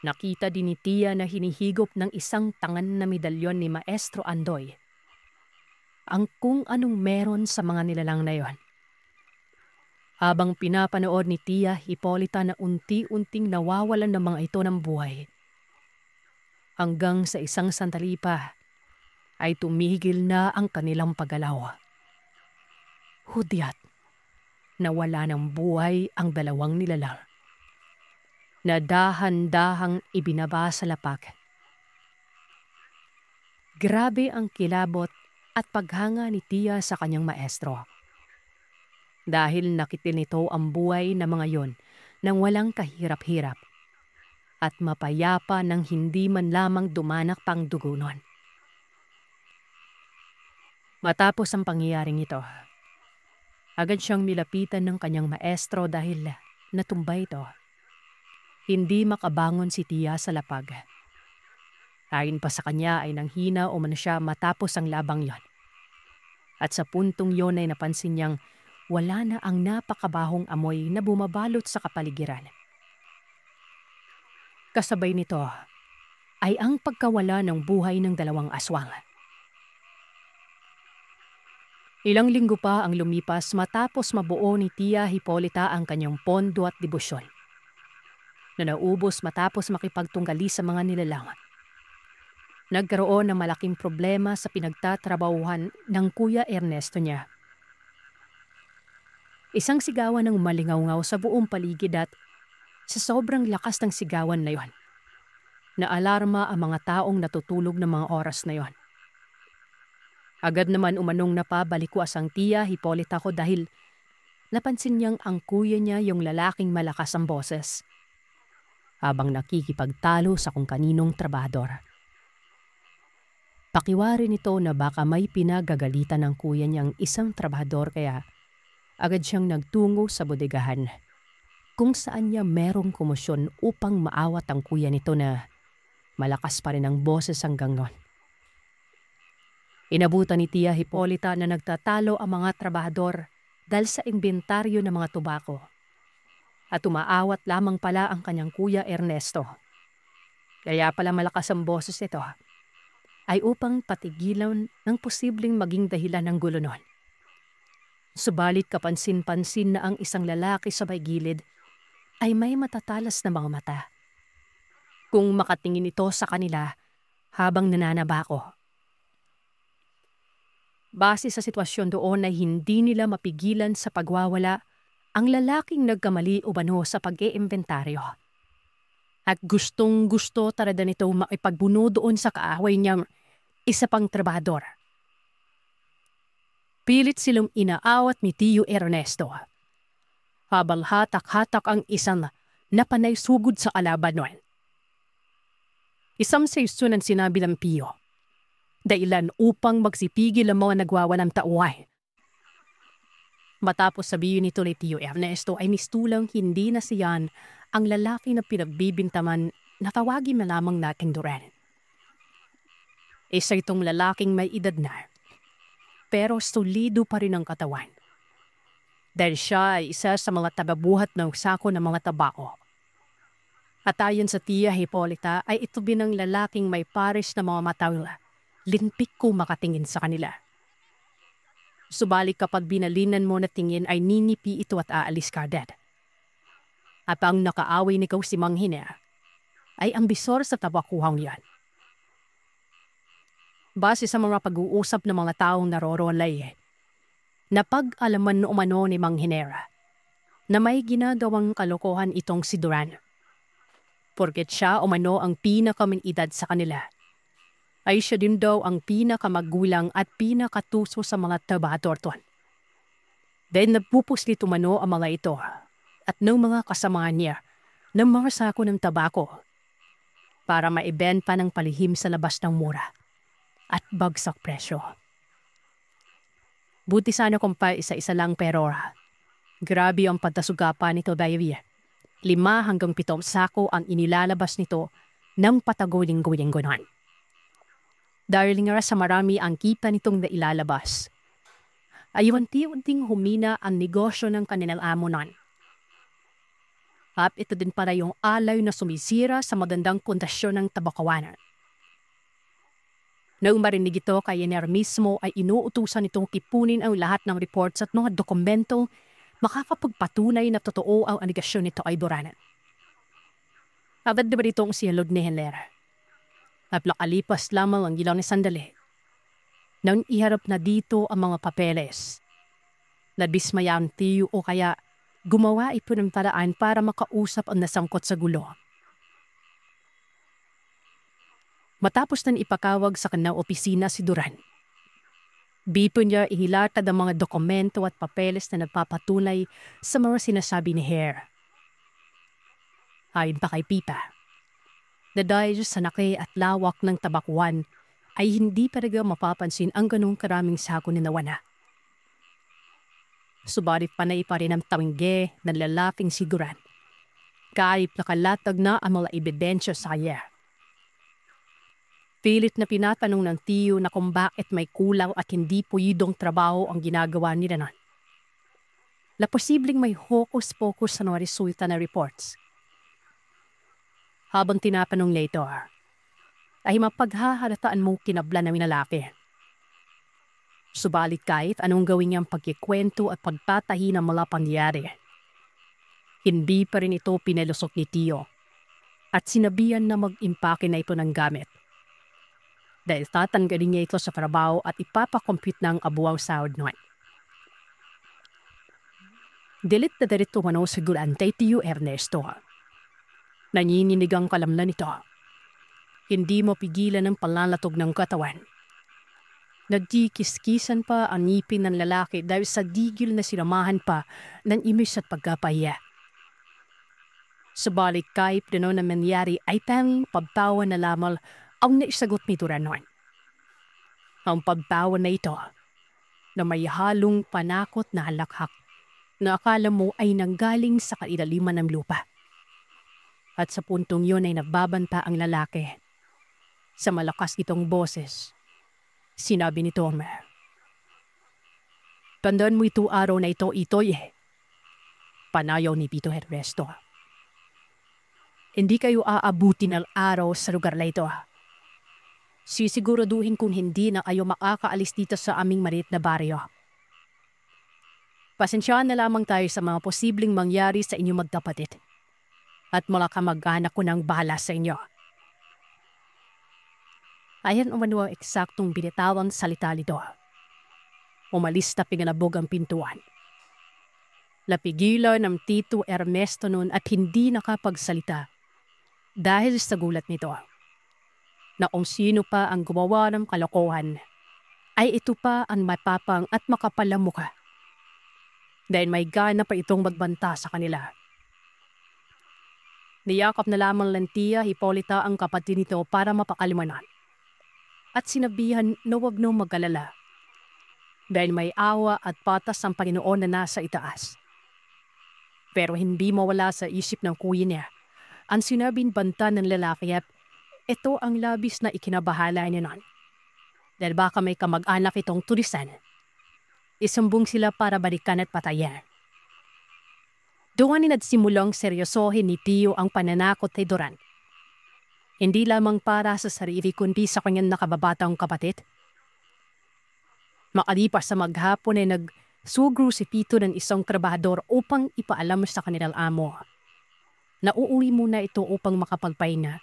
Nakita din ni Tia na hinihigop ng isang tangan na medalyon ni Maestro Andoy ang kung anong meron sa mga nilalang na yon. Habang pinapanood ni Tia Hipolita na unti-unting nawawalan ng mga ito ng buhay, hanggang sa isang sandali pa ay tumigil na ang kanilang paggalaw. Hudyat, nawala ng buhay ang dalawang nilalang na dahan-dahang ibinaba sa lapak. Grabe ang kilabot at paghanga ni Tia sa kanyang maestro. Dahil nakitil nito ang buhay ng mga yon nang walang kahirap-hirap at mapayapa nang hindi man lamang dumanak pang dugo nun. Matapos ang pangyayaring ito, agad siyang nilapitan ng kanyang maestro dahil natumba ito. Hindi makabangon si Tia sa lapag. Ayon pa sa kanya ay nanghina o man siya matapos ang labang yon. At sa puntong yon ay napansin niyang wala na ang napakabahong amoy na bumabalot sa kapaligiran. Kasabay nito ay ang pagkawala ng buhay ng dalawang aswang. Ilang linggo pa ang lumipas matapos mabuo ni Tia Hipolita ang kanyang pondo at debosyon, na naubos matapos makipagtunggali sa mga nilalang. Nagkaroon ng malaking problema sa pinagtatrabahuhan ng Kuya Ernesto niya. Isang sigawan ng malingaw-ngaw sa buong paligid at sa sobrang lakas ng sigawan na yon, naalarma ang mga taong natutulog ng mga oras na yon. Agad naman umanong napabalikwas ang Tia Hipolita ko dahil napansin niyang ang kuya niya yung lalaking malakas ang boses habang nakikipagtalo sa kung kaninong trabador. Pakiwari nito na baka may pinagagalitan ng kuya niyang isang trabador kaya agad siyang nagtungo sa bodegahan kung saan niya merong komosyon upang maawat ang kuya nito na malakas pa rin ang boses hanggang noon. Inabutan ni Tia Hipolita na nagtatalo ang mga trabador dahil sa inventaryo ng mga tubako. At umaawat lamang pala ang kanyang Kuya Ernesto. Kaya pala malakas ang boses nito ay upang patigilan ng posibleng maging dahilan ng gulo noon. Subalit kapansin-pansin na ang isang lalaki sa may gilid ay may matatalas na mga mata. Kung makatingin ito sa kanila habang nananabako. Base sa sitwasyon doon ay hindi nila mapigilan sa pagwawala ang lalaking nagkamali umano sa pag-iimbentaryo. At gustong-gusto talaga nito makipagbuno doon sa kaaway niyang isa pang trabador. Pilit silang inaawat ni Tio Ernesto. Habang hatak-hatak ang isang napanay sugod sa kalaban noon. Isang saysunan sinabi ng Pio. Dahilan upang magsipigil ang mga nagwawalang tauhay. Matapos sabihin nito ni Tio Ernesto ay mistulang hindi na siyan ang lalaki na pinagbibintaman na tawagin na lamang nating Duran. Isa itong lalaking may edad na, pero solido pa rin ang katawan. Dahil siya ay isa sa mga tababuhat ng sako ng mga tabako. At ayon sa Tia Hipolita ay ito binang lalaking may pares na mga matawla. Linpik ko makatingin sa kanila. Subalit kapag binalinan mo na tingin ay ninipi ito at aalis ka agad. At ang nakaaway nikaw si Manghina ay ang bisor sa tabakuhang yan. Base sa mga pag-uusap ng mga taong narorolay, napag-alaman no umano ni Manghinera na may ginagawang kalokohan itong si Duran. Porket siya umano ang pinakaming edad sa kanila, ay siya din daw ang pinakamagulang at pinakatuso sa mga trabador ton. Dahil nagpupuslit umano ang mga ito at ng mga kasama niya ng mga sako ng tabako para maibenta ng palihim sa labas ng mura at bagsak presyo. Buti sana kung pa isa-isa lang pero grabe ang pagtasugapan nito Davey. 5 hanggang 7 sako ang inilalabas nito ng patago-linggo-linggonan. Dahil nga sa marami ang kita nitong nailalabas, ay unti-unting humina ang negosyo ng kanilang amonan. At ito din para yung alay na sumisira sa magandang pundasyon ng tabakawanan. Nang marinig ito kay Yenner mismo ay inuutusan itong kipunin ang lahat ng reports at mga dokumento makakapagpatunay na totoo ang aligasyon nito ay Doranan. Agad na ba itong siyalog ni Henler? At nakalipas lamang ang ilang sandali. Nang iharap na dito ang mga papeles, nabismaya ang tiyo o kaya gumawa ito ng paraan para makausap ang nasangkot sa gulo. Matapos na ipakawag sa kanyang opisina si Duran, bito niya ihilatad ang mga dokumento at papeles na nagpapatunay sa mga sinasabi ni Hare. Ayon pa kay Pipa, na dahil sa laki at lawak ng tabakwan ay hindi talaga mapapansin ang ganong karaming sako ni Nawana. Subalit panay pa rin ang tawingge ng lalaking si Duran, kahit nakalatag na ang mga ebidensya sa kanya. Pilit na pinatanong ng tiyo na kung bakit may kulang at hindi puyidong trabaho ang ginagawa nila nun. Na posibleng may hocus-pocus sa mga resulta na reports. Habang tinatanong later, ay mapaghahalataan mong kinabla na minalaki. Subalit kahit anong gawin niyang pagkikwento at pagtatahi ng mga pangyari, hindi pa rin ito pinalusok ni Tiyo at sinabihan na mag-impake na ito ng gamit. Dahil tatanggalin niya ito sa trabaho at ipapakompute ng abuang sahod noon. Dilit na dalit tumanaw sa gulantay Tiyo Ernesto. Nanininig ang kalamnan nito. Hindi mo pigilan ang palalatog ng katawan. Nagdikiskisan pa ang ngipin ng lalaki dahil sa digil na sinamahan pa ng imis at pagkapahiya. Subalit kahit gano'n na mangyari ay tanging pagtawa na lamang ang naisagot ni Duranon. Ang pagtawa na ito na may halong panakot na halakhak na akala mo ay nanggaling sa kailaliman ng lupa. At sa puntong yun ay nagbabanta ang lalaki. Sa malakas itong boses, sinabi ni Tom, "Tandaan mo ito araw na ito, Itoy. Panayaw ni Pito Ernesto. Hindi kayo aabuti ng araw sa lugar na ito. Sisiguraduhin kung hindi na kayo makakaalis dito sa aming maliit na baryo. Pasensyaan na lamang tayo sa mga posibleng mangyari sa inyong magkapatid. At mula kamag-anak ko ng bahala sa inyo." Ayan umano ang eksaktong binitawang salita nito. Umalis na pinalabog ang pintuan. Napigilan ng Tito Ernesto noon at hindi nakapagsalita dahil sa gulat nito. Na kung sino pa ang gumawa ng kalokohan, ay ito pa ang mapapang at makapalang mukha. Dahil may gana pa itong magbanta sa kanila. Niyakap na lamang ng Tiya Hipolita ang kapatid nito para mapakalimanan. At sinabihan na huwag nang mag-alala. Dahil may awa at patas ang Panginoon na nasa itaas. Pero hindi mawala sa isip ng kuya niya ang sinabing banta ng lalaki at ito ang labis na ikinabahala niya nun. Dahil baka may kamag-anak itong tulisan. Isumbong sila para balikan at patayan. Doon nagsimulang seryosohin ni Tiyo ang pananakot kay Duran. Hindi lamang para sa sarili kundi sa kanyang nakababatang kapatid. Makalipas sa maghapon ay nagsugro si Pito ng isang trabahador upang ipaalam sa kanilang amo. Nauuwi muna ito upang makapagpahinga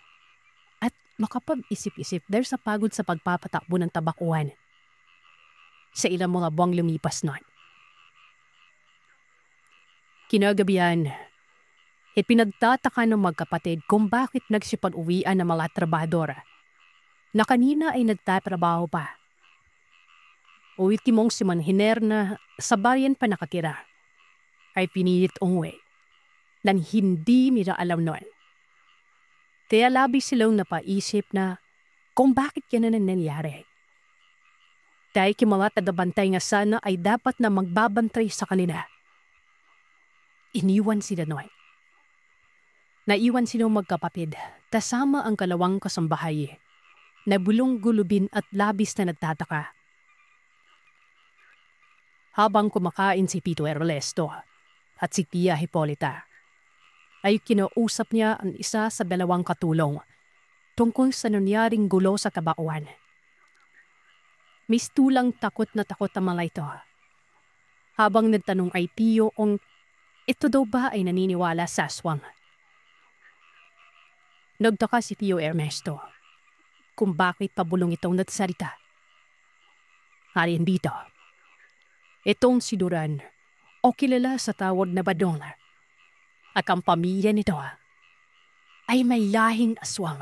at makapag-isip-isip dahil sa pagod sa pagpapatakbo ng tabakuan. Sa ilang mga buwang lumipas nun. Kinagabihan, ipinagtataka ng magkapatid kung bakit nagsipag-uwian ng mga trabahador na kanina ay nagtatrabaho pa. Ultimong si Manhiner na sa bayan pa nakatira ay pinilit umuwi. Nang hindi nila alam noon. Kaya labis silang napaisip na kung bakit yan ang nangyari. Dahil mga tagabantay nga sana ay dapat na magbabantay sa kanila. Iniwan sila noon. Naiwan silang magkapatid, kasama ang kalawang kasambahay, na bulong-gulubin at labis na nagtataka. Habang kumakain si Pito Ernesto at si Tia Hipolita, ay kinausap niya ang isa sa dalawang katulong tungkol sa nangyaring gulo sa kabauan. Mistulang takot na takot ang mga ito. Habang nagtanong ay Pio kung ito daw ba ay naniniwala sa aswang. Nagtaka si Pio Ernesto kung bakit pabulong itong nagsalita. Harian dito, itong si Duran o kilala sa tawag na Badong at ang pamilya nito ay may lahing aswang.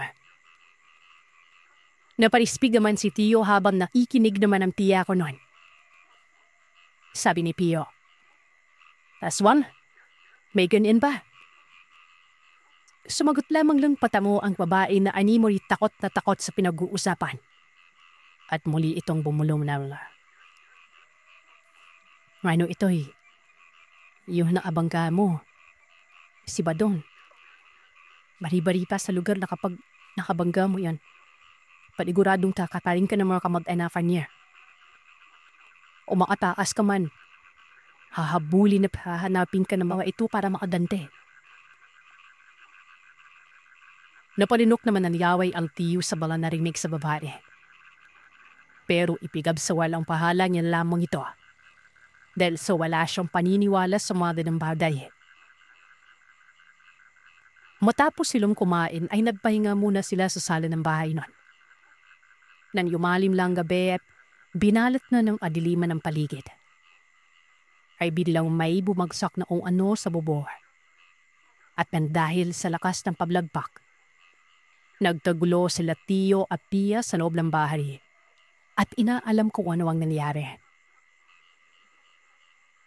Naparispig naman si Tio habang nakikinig naman ang tiya ko noon. Sabi ni Pio, "Aswang? May ganyan ba?" Sumagot lamang lang patamo ang babae na animoy takot na takot sa pinag-uusapan. At muli itong bumulong na ano ito'y? Yung naabangga mo. Si Badong. Bari-bari pa sa lugar na kapag nakabangga mo yan, paniguradong takatarin ka ng mga kamag-anapan niya. O makataas ka man, hahabulin at hahanapin ka ng mga ito para makadante. Napalinok naman ng yaway ang Tiyo sa bala narinig sa babae. Pero ipigab sa walang pahala niya lamang ito. Dahil sa wala siyang paniniwala sa mga ng bagay. Matapos silang kumain ay nagpahinga muna sila sa sala ng bahay nun. Nang yumalim lang gabi at binalat na ng adiliman ng paligid, ay biglang may bumagsak na kung ano sa bubong. At nang dahil sa lakas ng pablagpak, nagtagulo sila Tio at Pia sa loob ng bahay at inaalam kung ano ang nangyari.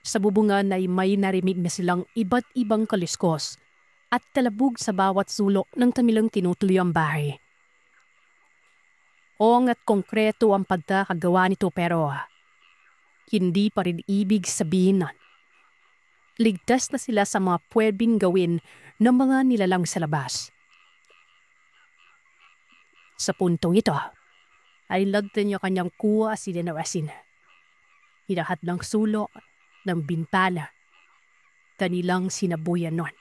Sa bubungan ay may narinig na silang iba't ibang kaliskos at talabog sa bawat sulok ng tamilang tinutuloy ang bahay. Ong at konkreto ang pagkakagawa nito pero hindi pa rin ibig sabihin nun. Ligtas na sila sa mga pwedeng gawin ng mga nilalang sa labas. Sa puntong ito, ay lagtan niya kanyang kuha asin na asin. Hinahat ng sulok ng bintana, kanilang sinabuyan nun.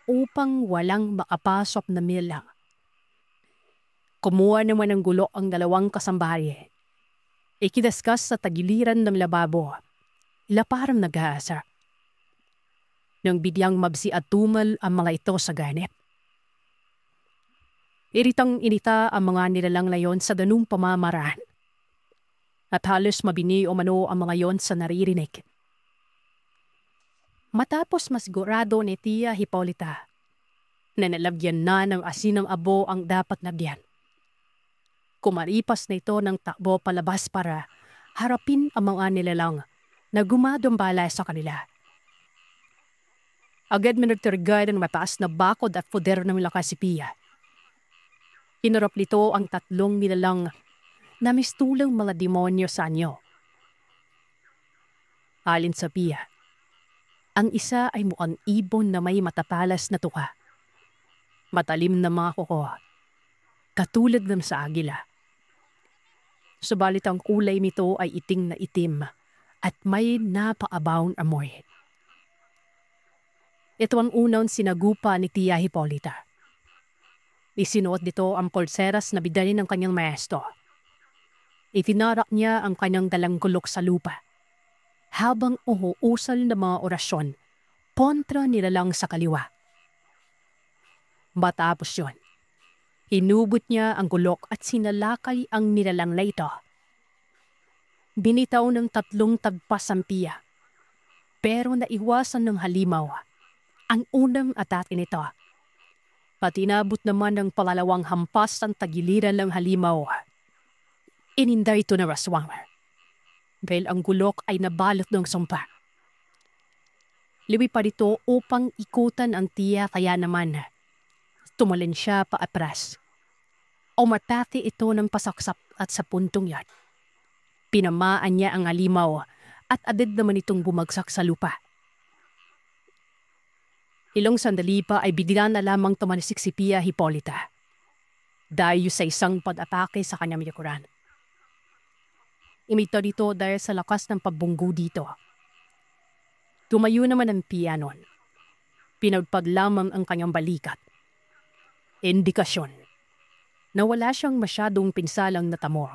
Upang walang makapasok na mila. Kumuha naman ng gulo ang dalawang kasambahay. Ikidaskas sa tagiliran ng lababo. Laparang nag-aasa. Nang bidyang mabsi at tumal ang mga ito sa ganip. Iritang-inita ang mga nilalang na yon sa ganung pamamaraan. At halos mabini o mano ang mga yon sa naririnig. Matapos masigurado ni Tia Hipolita na nalagyan na ng asin ng abo ang dapat lagyan. Kumaripas na ito ng takbo palabas para harapin ang mga nilalang na gumadumbala sa kanila. Agad minagtarigay ng mataas na bakod at poder ng lakas si Pia. Hinarap nito ang tatlong nilalang na mistulang mga demonyo sa anyo. Alin sa Pia, ang isa ay mukhang ibon na may matapalas na tuka. Matalim na mga kuko, katulad ng sa agila. Subalit ang kulay nito ay iting na itim at may napaabawang amoy. Ito ang unang sinagupa ni Tia Hipolita. Isinuot nito ang pulseras na bidali ng kanyang maestro. Itinarak niya ang kanyang dalang gulok sa lupa. Habang uhuusal na mga orasyon, kontra nilalang sa kaliwa. Matapos yun, hinubot niya ang gulok at sinalakay ang nilalang na ito. Binitaw ng 3 tagpas ang Pia, pero naiwasan ng halimaw ang unang atake nito. Patinabot naman ng palalawang hampas ang tagiliran ng halimaw. Ininday ito na raswang. Dahil ang gulok ay nabalot ng sumpa. Liwi pa dito upang ikutan ang tiya kaya naman tumalon siya paatras. Umatake ito ng pasaksap at sa puntong yan. Pinamaan niya ang alimaw at agad naman itong bumagsak sa lupa. Ilang sandali pa ay bigla na lamang tumanisik si Pia Hipolita. Dahil sa isang pag-atake sa kanyang likuran. Imita dito dahil sa lakas ng pagbunggo dito. Tumayo naman ang Pia noon. Pinagpag lamang ang kanyang balikat. Indikasyon na wala siyang masyadong pinsalang natamo.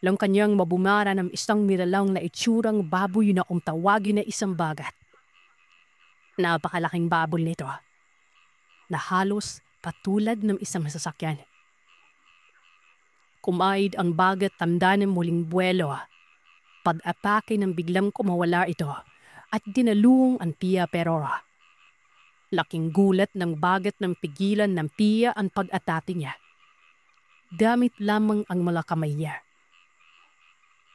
Lang kanyang mabumara ng isang nilalang na itsurang baboy na tawagin na isang bagat. Napakalaking baboy nito na halos patulad ng isang sasakyan. Kumaid ang bagat tanda ng muling buwelo. Pag-atake ng biglang kumawala ito at dinalung ang Pia Perora. Laking gulat ng bagat ng pigilan ng Pia ang pag-atake niya. Gamit lamang ang mga kamay niya.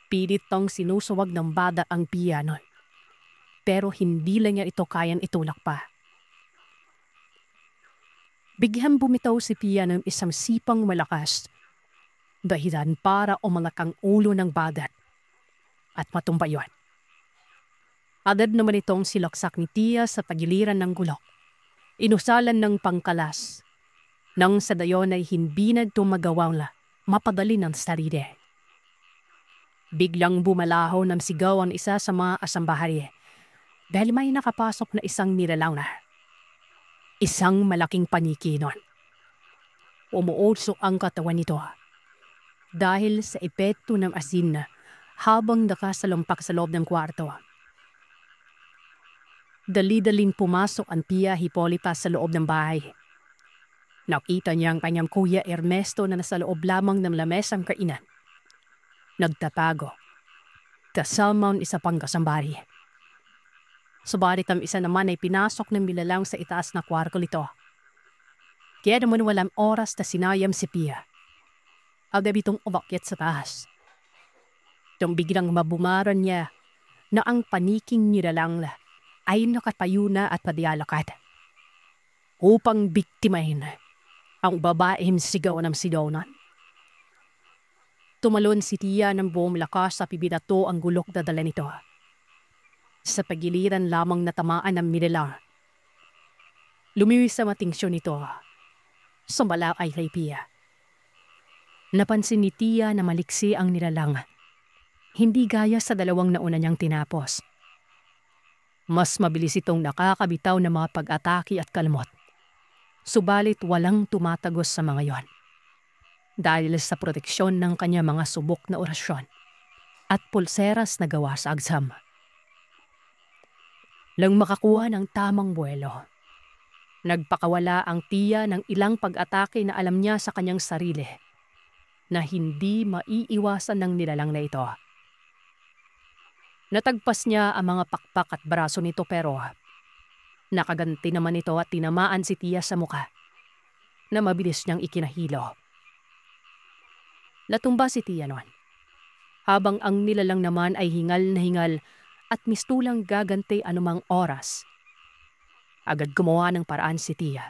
Pilit tong sinusuwag ng bada ang Pia nun. Pero hindi lang niya ito kayang itulak pa. Bigyan bumitaw si Pia ng isang sipang malakas. Dahilan para umalakang ulo ng bagat. At matumba yun. Agad naman itong silaksak ni Tia sa tagiliran ng gulok. Inusalan ng pangkalas. Nang sa dayon ay hindi na tumagawa mapadali ng sarili. Biglang bumalaho ng sigaw ang isa sa mga asambahari. Dahil may nakapasok na isang nilalang na. Isang malaking paniki nun. Umuusok ang katawan nito. Dahil sa epekto ng asin habang nakasalumpak sa loob ng kwarto. Dali-daling pumasok ang Pia Hipolita sa loob ng bahay. Nakita niya ang kanyang kuya Ernesto na nasa loob lamang ng lamesang kainan. Nagtatago. Kasama ang isa pang kasambari. Subalit ang isa naman ay pinasok ng nilalang sa itaas na kwarto nito. Kaya naman walang oras na sinayam si Pia. Agad itong umakyat sa taas. Nang biglang mabumaran niya na ang paniking nilalang ay nakatayo na at padialakad. Upang biktimahin ang babaeng sigaw ng sigaw. Tumalon si Tia ng buong lakas sa pibidato ang gulok na dala nito. Sa pagiliran lamang natamaan ng nilalang. Lumiwis sa matingsyon nito. Sumala ay kay Pia. Napansin ni Tia na maliksi ang nilalang. Hindi gaya sa dalawang nauna niyang tinapos. Mas mabilis itong nakakabitaw ng mga pag-atake at kalmot. Subalit walang tumatagos sa mga yon. Dahil sa proteksyon ng kanya mga subok na orasyon at pulseras na gawa sa agsam. Nang makakuha ng tamang buwelo, nagpakawala ang Tia ng ilang pag-atake na alam niya sa kanyang sarili na hindi maiiwasan ng nilalang na ito. Natagpas niya ang mga pakpak at braso nito pero nakaganti naman ito at tinamaan si Tia sa muka na mabilis niyang ikinahilo. Natumba si Tia noon habang ang nilalang naman ay hingal na hingal at mistulang gaganti anumang oras. Agad gumawa ng paraan si Tia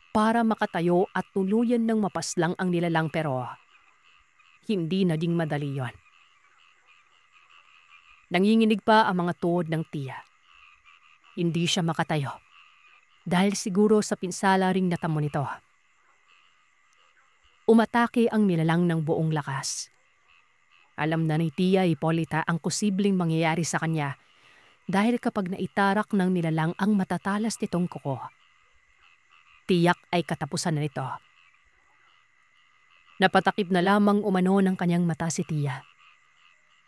para makatayo at tuluyan ng mapaslang ang nilalang pero hindi naging madali yon. Nanginginig pa ang mga tuhod ng Tia. Hindi siya makatayo dahil siguro sa pinsala ring natamo nito. Umatake ang nilalang ng buong lakas. Alam na ni Tia Hipolita ang posibleng mangyayari sa kanya dahil kapag naitarak ng nilalang ang matatalas nitong kuko, tiyak ay katapusan na nito. Napatakip na lamang umano ng kanyang mata si Tia.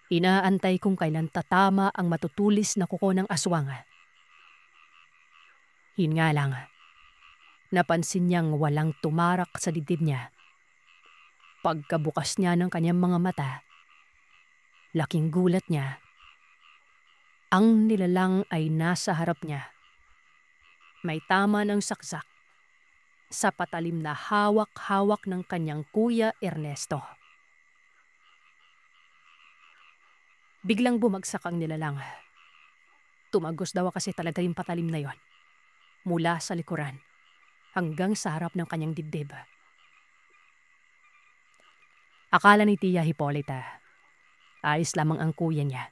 Inaantay kung kailan tatama ang matutulis na kuko ng aswang. Yun nga lang, napansin niyang walang tumarak sa dibdib niya. Pagkabukas niya ng kanyang mga mata, laking gulat niya. Ang nilalang ay nasa harap niya. May tama ng saksak sa patalim na hawak-hawak ng kanyang kuya Ernesto. Biglang bumagsak ang nilalang. Tumagos daw kasi talaga yung patalim na yon, mula sa likuran hanggang sa harap ng kanyang dibdib. Akala ni Tia Hipolita, ayos lamang ang kuya niya.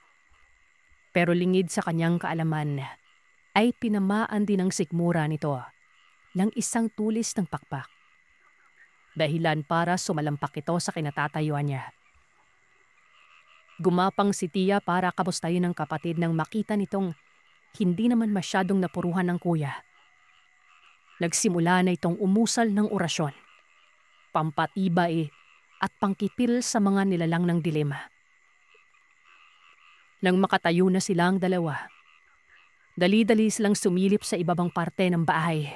Pero lingid sa kanyang kaalaman, ay pinamaan din ng sikmura nito ng isang tulis ng pakpak. Dahilan para sumalampak ito sa kinatatayuan niya. Gumapang si Tia para kamustahin ng kapatid nang makita nitong hindi naman masyadong napuruhan ng kuya. Nagsimula na itong umusal ng orasyon, pampatibay at pangkipil sa mga nilalang ng dilema. Nang makatayo na silang dalawa, dali-dali silang sumilip sa ibabang parte ng bahay.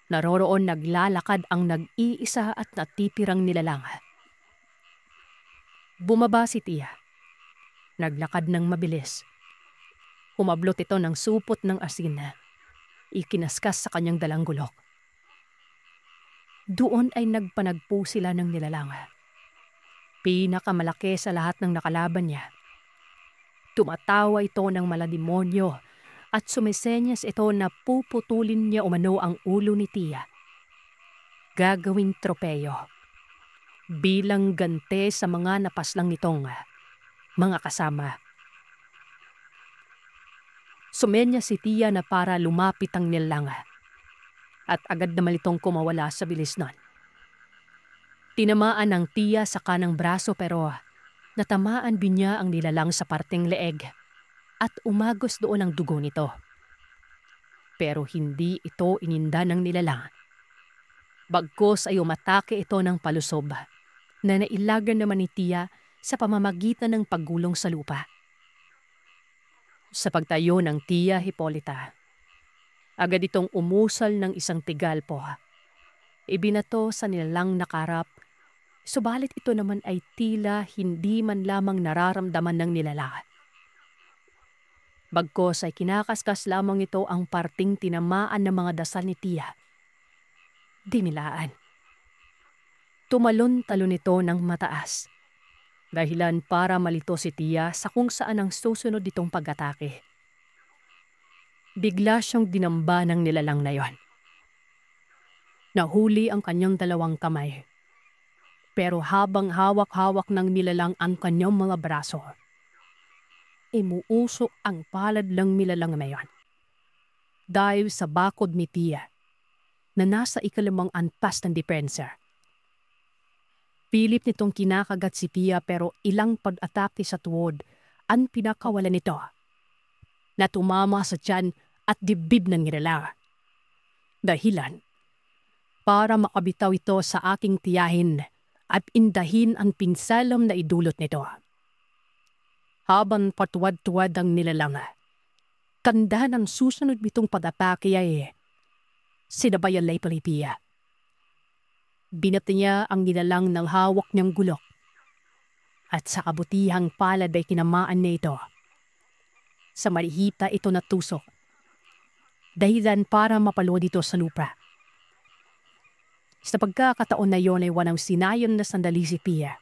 Naroroon naglalakad ang nag-iisa at natipirang nilalang. Bumaba si Tia. Naglakad ng mabilis. Humablot ito ng supot ng asin. Ikinaskas sa kanyang dalang gulok. Doon ay nagpanagpo sila ng nilalang. Pinakamalaki sa lahat ng nakalaban niya. Tumatawa ito ng malademonyo at sumisenyas ito na puputulin niya umano ang ulo ni Tia. Gagawing tropeyo. Bilang gante sa mga napaslang nitong mga kasama. Sumenya si Tia na para lumapit ang nilalang at agad naman itong kumawala sa bilis nun. Tinamaan ng Tia sa kanang braso pero natamaan din niya ang nilalang sa parteng leeg at umagos doon ang dugo nito. Pero hindi ito ininda ng nilalang. Bagkus ay umatake ito ng palusob na nailagan naman ni Tia sa pamamagitan ng paggulong sa lupa. Sa pagtayo ng Tia Hipolita, agad itong umusal ng isang tigalpo. Ibinato sa nilalang nakarap, subalit ito naman ay tila hindi man lamang nararamdaman ng nilalang. Bagkus ay kinakaskas lamang ito ang parting tinamaan ng mga dasal ni Tia. Dinilaan. Tumalon-talon ito ng mataas. Dahilan para malito si Tia sa kung saan ang susunod itong pag-atake. Bigla siyang dinamba ng nilalang na yon. Nahuli ang kanyang dalawang kamay. Pero habang hawak-hawak ng nilalang ang kanyang mga braso, imuusok ang palad ng nilalang na yon. Dahil sa bakod ni Tia na nasa ikalimang antas ng depensa. Pilit nitong kinakagat si Tia pero ilang pag-atake sa tuwod ang pinakawalan nito na tumama sa tiyan at dibdib ng nilalang. Dahilan para makabitaw ito sa aking tiyahin at indahin ang pinsalam na idulot nito. Habang patuwad-tuwad ang nilalang, tanda ng susunod nitong pag-atake ay sinabayan lay Tia. Binati niya ang nilalang ng hawak niyang gulok at sa kabutihang palad ay tinamaan niya ito. Sa marihita ito natusok, dahilan para mapalo dito sa lupa. Sa pagkakataon na yon ay walang sinayon na sandali si Tia.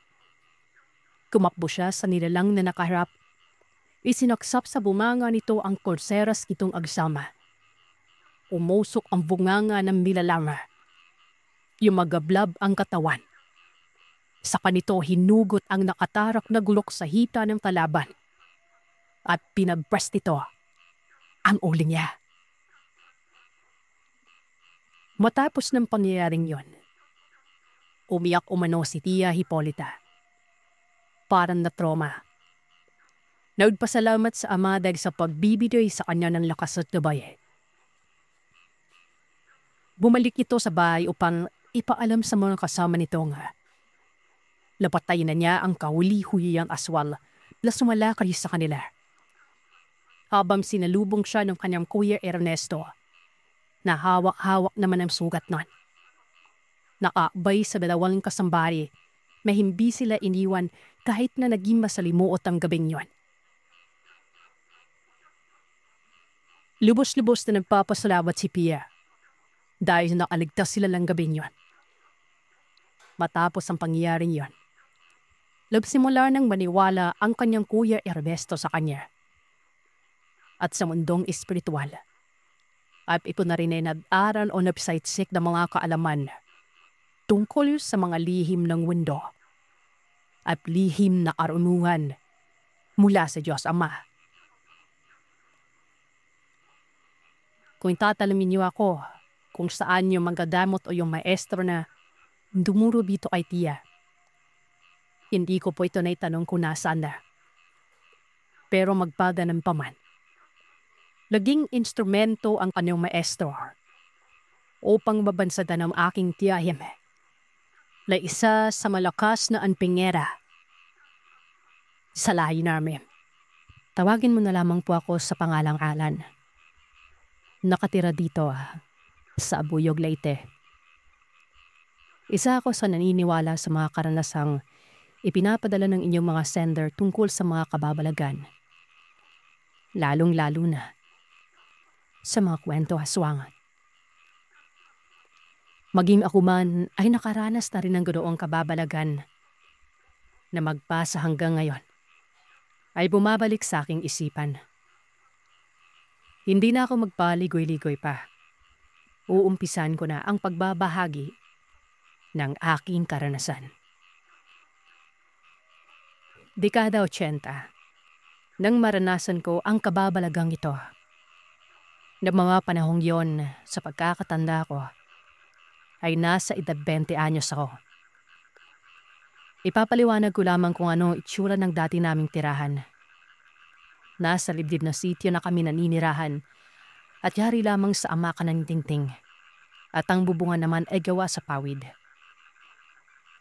Kumakbo siya sa nilalang na nakaharap. Isinaksap sa bunganga nito ang korseras itong agsama. Umusok ang bunganga ng nilalang. Yumagablab ang katawan. Sa kanito hinugot ang nakatarak na gulok sa hita ng kalaban. At pinabras nito ang ulo niya. Matapos ng pangyayaring yon, umiyak umano si Tia Hipolita. Parang na-trauma. Nagpasalamat sa ama dahil sa pagbibigay sa kanya ng lakas at gabay. Bumalik ito sa bahay upang ipaalam sa mga kasama nito nga. Napatay na niya ang kahuli-huliyang aswal na sumalakay sa kanila. Habang sinalubong siya ng kanyang kuya Ernesto, na hawak-hawak naman ang sugat nun. Nakaabay sa dalawang kasambari, may hindi sila iniwan kahit na naging masalimuot ang gabing yon. Lubos-lubos na nagpapasalamat si Pia dahil nakaligtas sila lang gabing yon. Matapos ang pangyayaring yon, nagsimula nang maniwala ang kanyang kuya Ernesto sa kanya. at sa mundong espiritual. At ito na rin ay nag-aral o nabsaitsik ng mga kaalaman tungkol sa mga lihim ng mundo at lihim na karunungan mula sa Diyos Ama. Kung tatalamin niyo ako kung saan yung manggadamot o yung maestro na dumuro dito kay Tia, hindi ko po ito naitanong kung nasaan na. Pero magpadanan pa man, naging instrumento ang kanyang maestro upang mabansadan ang aking tiyahim na isa sa malakas na anpingera sa lahi namin. Tawagin mo na lamang po ako sa pangalang Alan. Nakatira dito sa Abuyog, Leyte. Isa ako sa naniniwala sa mga karanasang ipinapadala ng inyong mga sender tungkol sa mga kababalagan. Lalong-lalo na sa mga kwento aswang. Maging ako man ay nakaranas na rin ng ganoong kababalagan na magpasa hanggang ngayon ay bumabalik sa aking isipan. Hindi na ako magpaligoy-ligoy pa. Uumpisan ko na ang pagbabahagi ng aking karanasan. Dekada 80, nang maranasan ko ang kababalagang ito. Ng mga panahong yon, sa pagkakatanda ko, ay nasa edad 20 anyos ako. Ipapaliwanag ko lamang kung ano itsura ng dati naming tirahan. Nasa libdib na sityo na kami naninirahan at yari lamang sa amakan ng tingting at ang bubungan naman ay gawa sa pawid.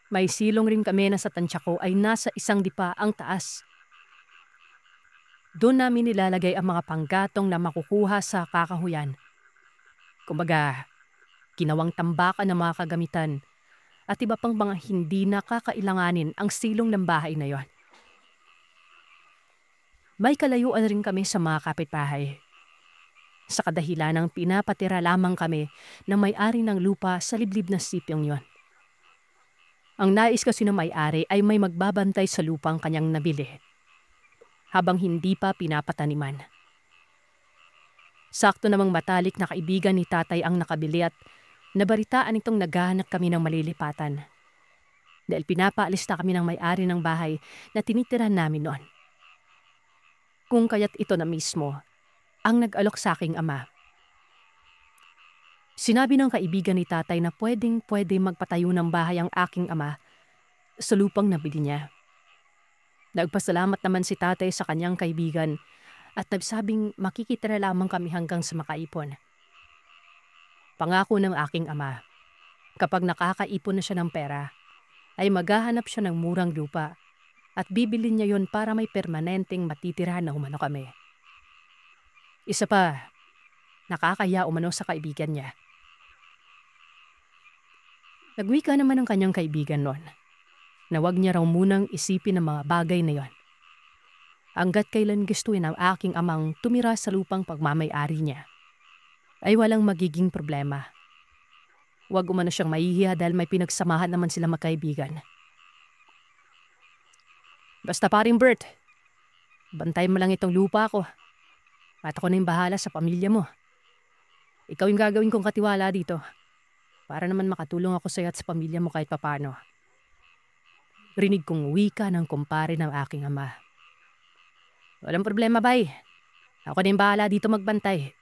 May silong rin kami na sa tansya ko ay nasa isang dipa ang taas. Doon namin nilalagay ang mga panggatong na makukuha sa kakahuyan. Kumbaga, ginawang tambakan ng mga kagamitan at iba pang mga hindi nakakailanganin ang silong ng bahay na yon. May kalayuan rin kami sa mga kapitbahay. Sa kadahilan ng pinapatira lamang kami ng may-ari ng lupa sa liblib na sipyong yon. Ang nais kasi ng may-ari ay may magbabantay sa lupang kanyang nabili, habang hindi pa pinapataniman. Sakto namang matalik na kaibigan ni tatay ang nakabili at nabaritaan itong naghahanap kami ng malilipatan. Dahil pinapaalis na kami ng may-ari ng bahay na tinitirahan namin noon. Kung kaya't ito na mismo ang nag-alok sa aking ama. Sinabi ng kaibigan ni tatay na pwede magpatayo ng bahay ang aking ama sa lupang nabili niya. Nagpasalamat naman si tatay sa kanyang kaibigan at nagsabing makikitira lamang kami hanggang sa makaipon. Pangako ng aking ama, kapag nakakaipon na siya ng pera, ay maghahanap siya ng murang lupa at bibilin niya yon para may permanenteng matitirahan na umano kami. Isa pa, nakakaya umano sa kaibigan niya. Nagwika naman ang kanyang kaibigan noon na wag niya raw munang isipin ang mga bagay na yon. Hanggat kailan gustuin ang aking amang tumira sa lupang pagmamay-ari niya, ay walang magiging problema. Wag umano siyang mahihiya dahil may pinagsamahan naman sila magkaibigan. Basta paring Bert, bantay mo lang itong lupa ko. At ako na yung bahala sa pamilya mo. Ikaw yung gagawin kong katiwala dito. Para naman makatulong ako sa iyo at sa pamilya mo kahit papano. Rinig kong wika ng kumpare ng aking ama. Walang problema, bay. Ako na yung bahala dito magbantay.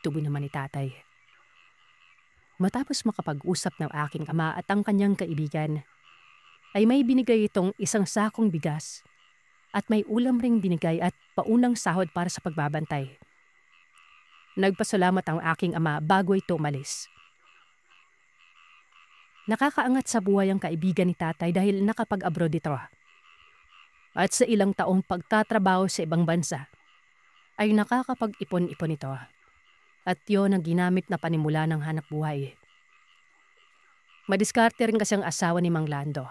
Tubo naman ni tatay. Matapos makapag-usap ng aking ama at ang kanyang kaibigan, ay may binigay itong isang sakong bigas at may ulam ring binigay at paunang sahod para sa pagbabantay. Nagpasalamat ang aking ama bago ito umalis. Nakakaangat sa buhay ang kaibigan ni tatay dahil nakapag-abroad ito. At sa ilang taong pagtatrabaho sa ibang bansa, ay nakakapag-ipon-ipon ito. At yun ang ginamit na panimula ng hanap buhay. Madiskarte rin kasi ang asawa ni Mang Lando.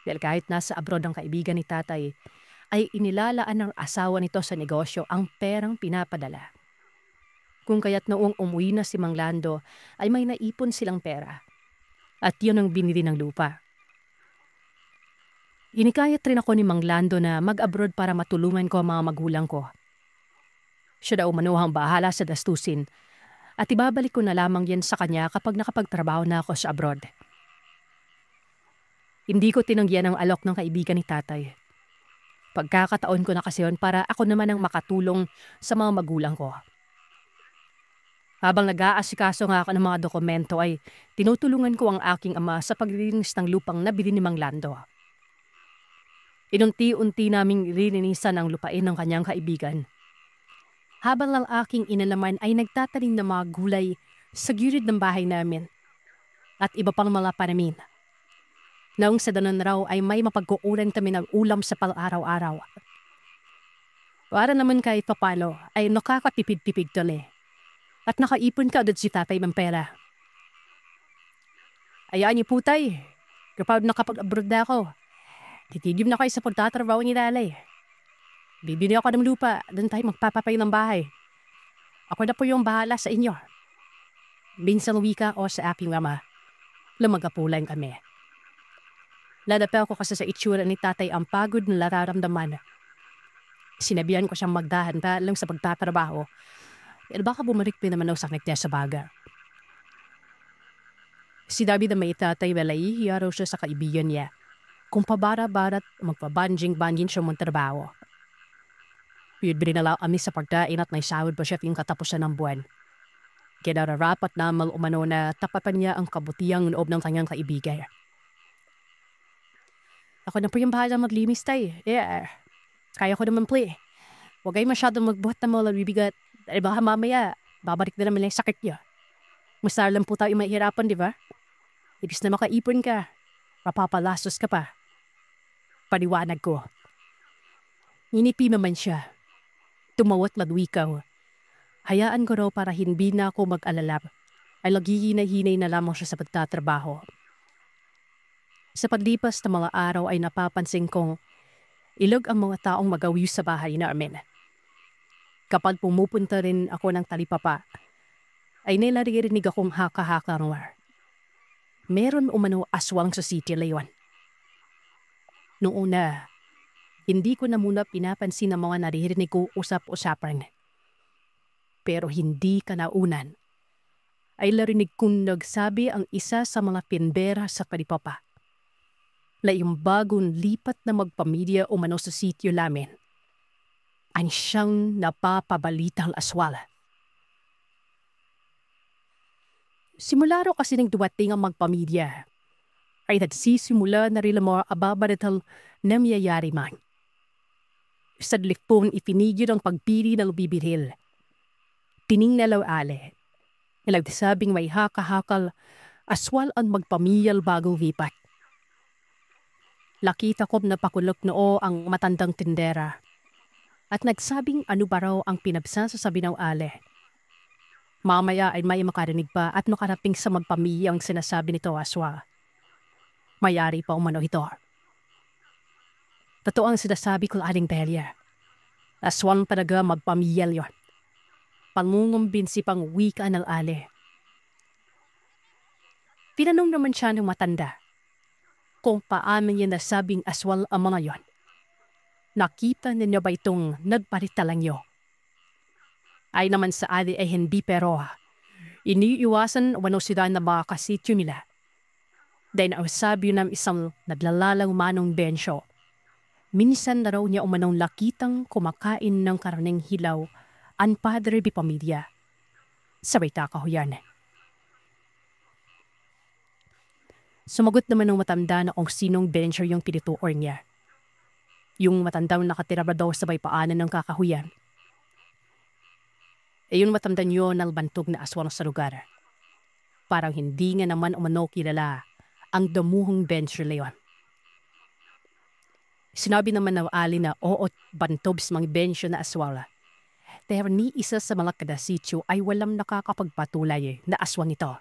Dahil kahit nasa abroad ang kaibigan ni tatay, ay inilalaan ng asawa nito sa negosyo ang perang pinapadala. Kung kaya't noong umuwi na si Mang Lando, ay may naipon silang pera. At yun ang binili ng lupa. Inikayat rin ako ni Mang Lando na mag-abroad para matulungan ko ang mga magulang ko. Siya daw manuhang bahala sa gastusin at ibabalik ko na lamang yan sa kanya kapag nakapagtrabaho na ako sa abroad. Hindi ko tinanggihan ang alok ng kaibigan ni tatay. Pagkakataon ko na kasi yun para ako naman ang makatulong sa mga magulang ko. Habang nag-aasikaso nga ako ng mga dokumento ay tinutulungan ko ang aking ama sa paglilinis ng lupang nabili ni Mang Lando. Inunti-unti naming lilinisan ang lupain ng kanyang kaibigan. Habang ang aking ina naman ay nagtatanim ng mga gulay sa gilid ng bahay namin at iba pang mga panamin. Noong sa danon raw ay may mapagkukulan kami ng ulam sa pang-araw-araw. Para naman kahit papalo ay nakakatipid-tipid tuloy. At nakaipon ka agad si tatay ng pera. Ayaan niyo po tay, kapag nakapag-abroad na ako, titigim na kayo sa pagtatrabaho ni Lalay. Bibili ako ng lupa, doon tayo magpapapay ng bahay. Ako na po yung bahala sa inyo. Minsan wika o sa aking ama, lumagapulan kami. Ladapel ko kasi sa itsura ni tatay ang pagod na nararamdaman. Sinabihan ko siyang magdahan lang sa pagtatrabaho. Pero baka bumalik pa naman ang sakit niya sa baga. Sinabi na may tatay na nahihiya raw siya sa kaibigan niya. Kung pabara-barat magpabanjing-banjing siya mong trabaho. Piyudbili na lang kami sa pagkain at naisahod pa siya yung katapusan ng buwan. Kaya nararapat na malumano na tapatan niya ang kabutihang loob ng kanyang kaibigan. Ako na po yung bahala maglimis tayo. Yeah. Kaya ko naman po eh. Huwag kayo masyadong magbuhat na mga bibigat. Dahil baka mamaya, babalik na naman yung sakit niya. Mas lang po tayo mahirapan, di ba? Ibig na makaipon ka. Mapapalasos ka pa. Paliwanag ko. Nginipi naman siya. Tumawat ladwikaw. Hayaan ko raw para hindi na ako mag-alala. Ay naghihinay-hinay na lamang siya sa pagtatrabaho. Sa paglipas ng mga araw ay napapansin kong ilog ang mga taong magawi sa bahay namin. Kapag pumupunta rin ako ng talipapa, ay nilarinig akong haka-haka noir. Meron umano aswang sa City Leon. Noong una, hindi ko na muna pinapansin ang mga naririnig ko usap-usapan. Pero hindi kanaunan, ay larinig kong nagsabi ang isa sa mga pinbera sa talipapa na yung bagong lipat na magpamilya umano sa sityo namin ay siyang napapabalitang aswal. Simula raw kasi nang duwating ang magpamilya, ay nagsisimula na rin ang mga ababaratal na miyayari man. Sadlik pong ipinigil ang pagpili na lubibiril. Tiningnalaw ale, na nagsabing may haka-hakal aswal ang magpamilyal bagong lipat. Nakita ko na pakulok noo ang matandang tindera at nagsabing ano ba raw ang pinagsasasabi ng ale. Mamaya ay may makarinig pa at nakaraping sa magpamilya ang sinasabi nito aswa. Mayari pa umano ito. Totoo ang sinasabi ko aling Belia. Aswang talaga magpamilya yon. Pangungumbinsi pang wika ng ale. Tinanong naman siya ng matanda kung paano niya nasabing aswal ang mga yon. Nakita niya ba itong nagparitalang niyo? Ay naman sa ali ay hindi pero iniiwasan wano sila na mga kasityo nila. Dahil ang sabi ng isang naglalalang manong bensyo, minsan na raw niya umanong lakitang kumakain ng karneng hilaw ang padre di pamilya. Sabay takahuyan. Sumagot naman ng matanda na kung sinong bensyo yung pinituor niya. Yung matandang nakatira ba daw sabay paanan ng kakahuyan. Yung matanda niyo nalbantog na aswang sa lugar. Parang hindi nga naman umano kilala ang damuhong bensyo leon. Sinabi naman ng ali na oo bantog sa mga bensyo na aswala. Pero ni isa sa mga kadasityo ay walang nakakapagpatulay na aswang ito.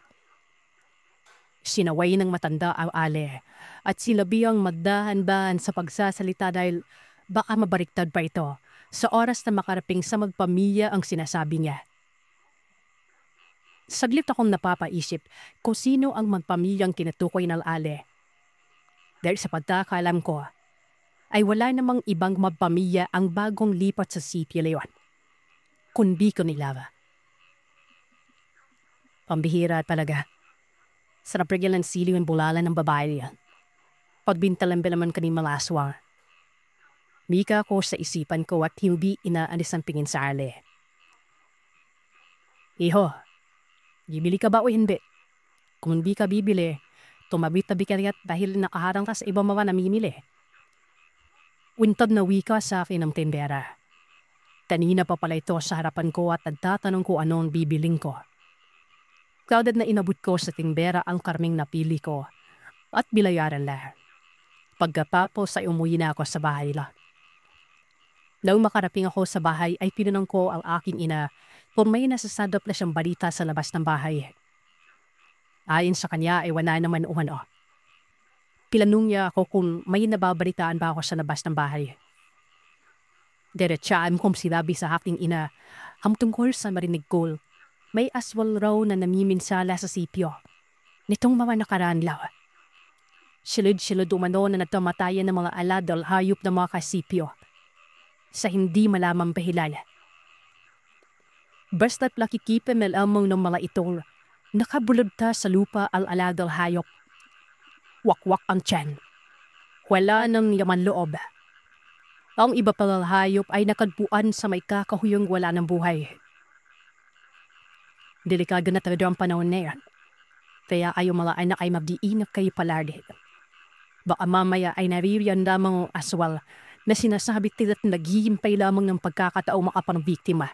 Sinaway ng matanda ang ale at silabihang magdahan-dahan sa pagsasalita dahil baka mabariktad pa ito sa oras na makaraping sa magpamilya ang sinasabi niya. Saglit akong napapaisip kung sino ang magpamilyang tinutukoy ng ale. Dahil sa pagkakalam ko, ay wala namang ibang magpamilya ang bagong lipat sa City Leon, kundi ko nilava. Pambihira talaga. Sarap regil ng siliw ang bulalan ng babae niya. Pagbintalan ba naman kani malaswa. Mika ko sa isipan ko at hindi inaalis ang pingin sa ale. Iho, bibili ka ba o hindi? Kung hindi ka bibili, tumabi-tabi ka rin dahil nakaharang ka sa ibang mga namimili. Wintad na wika sa akin ng tindera. Kanina pa pala ito sa harapan ko at nagtatanong ko ano ang bibiling ko. Kaudad na inabot ko sa tindera ang karming napili ko at bilayaran lahat. Pagkatapos ay umuwi na ako sa bahay lang. Nang makaraping ako sa bahay ay pinunong ko ang aking ina kung may nasasadap na siyang balita sa labas ng bahay. Ayon sa kanya ay wala naman umano. Pilanong niya ako kung may nababalitaan ba ako sa labas ng bahay. Diretsaan kong sinabi sa aking ina hamtungkol sa marinig ko. May aswal raw na namiminsala sa sitio. Nitong mga nakaraan law. Silid-silid umano na nagtamatayan ng mga aladal hayop ng mga kasipyo. Sa hindi malamang pahilan. Basta't nakikita na lamang ng mga itong nakabulagta sa lupa ang aladal hayop. Wakwak ang tiyan. Wala nang yaman loob. Ang iba pang hayop ay nakagpuan sa may kakahuyong wala ng buhay. Delikado na talaga ang panahon na yan. Kaya kayo mga anak ay magdiinap kayo palagi. Baka mamaya ay naririyan lamang ang aswal na sinasabi tila't naghihimpay lamang ng pagkakataong makapangbiktima.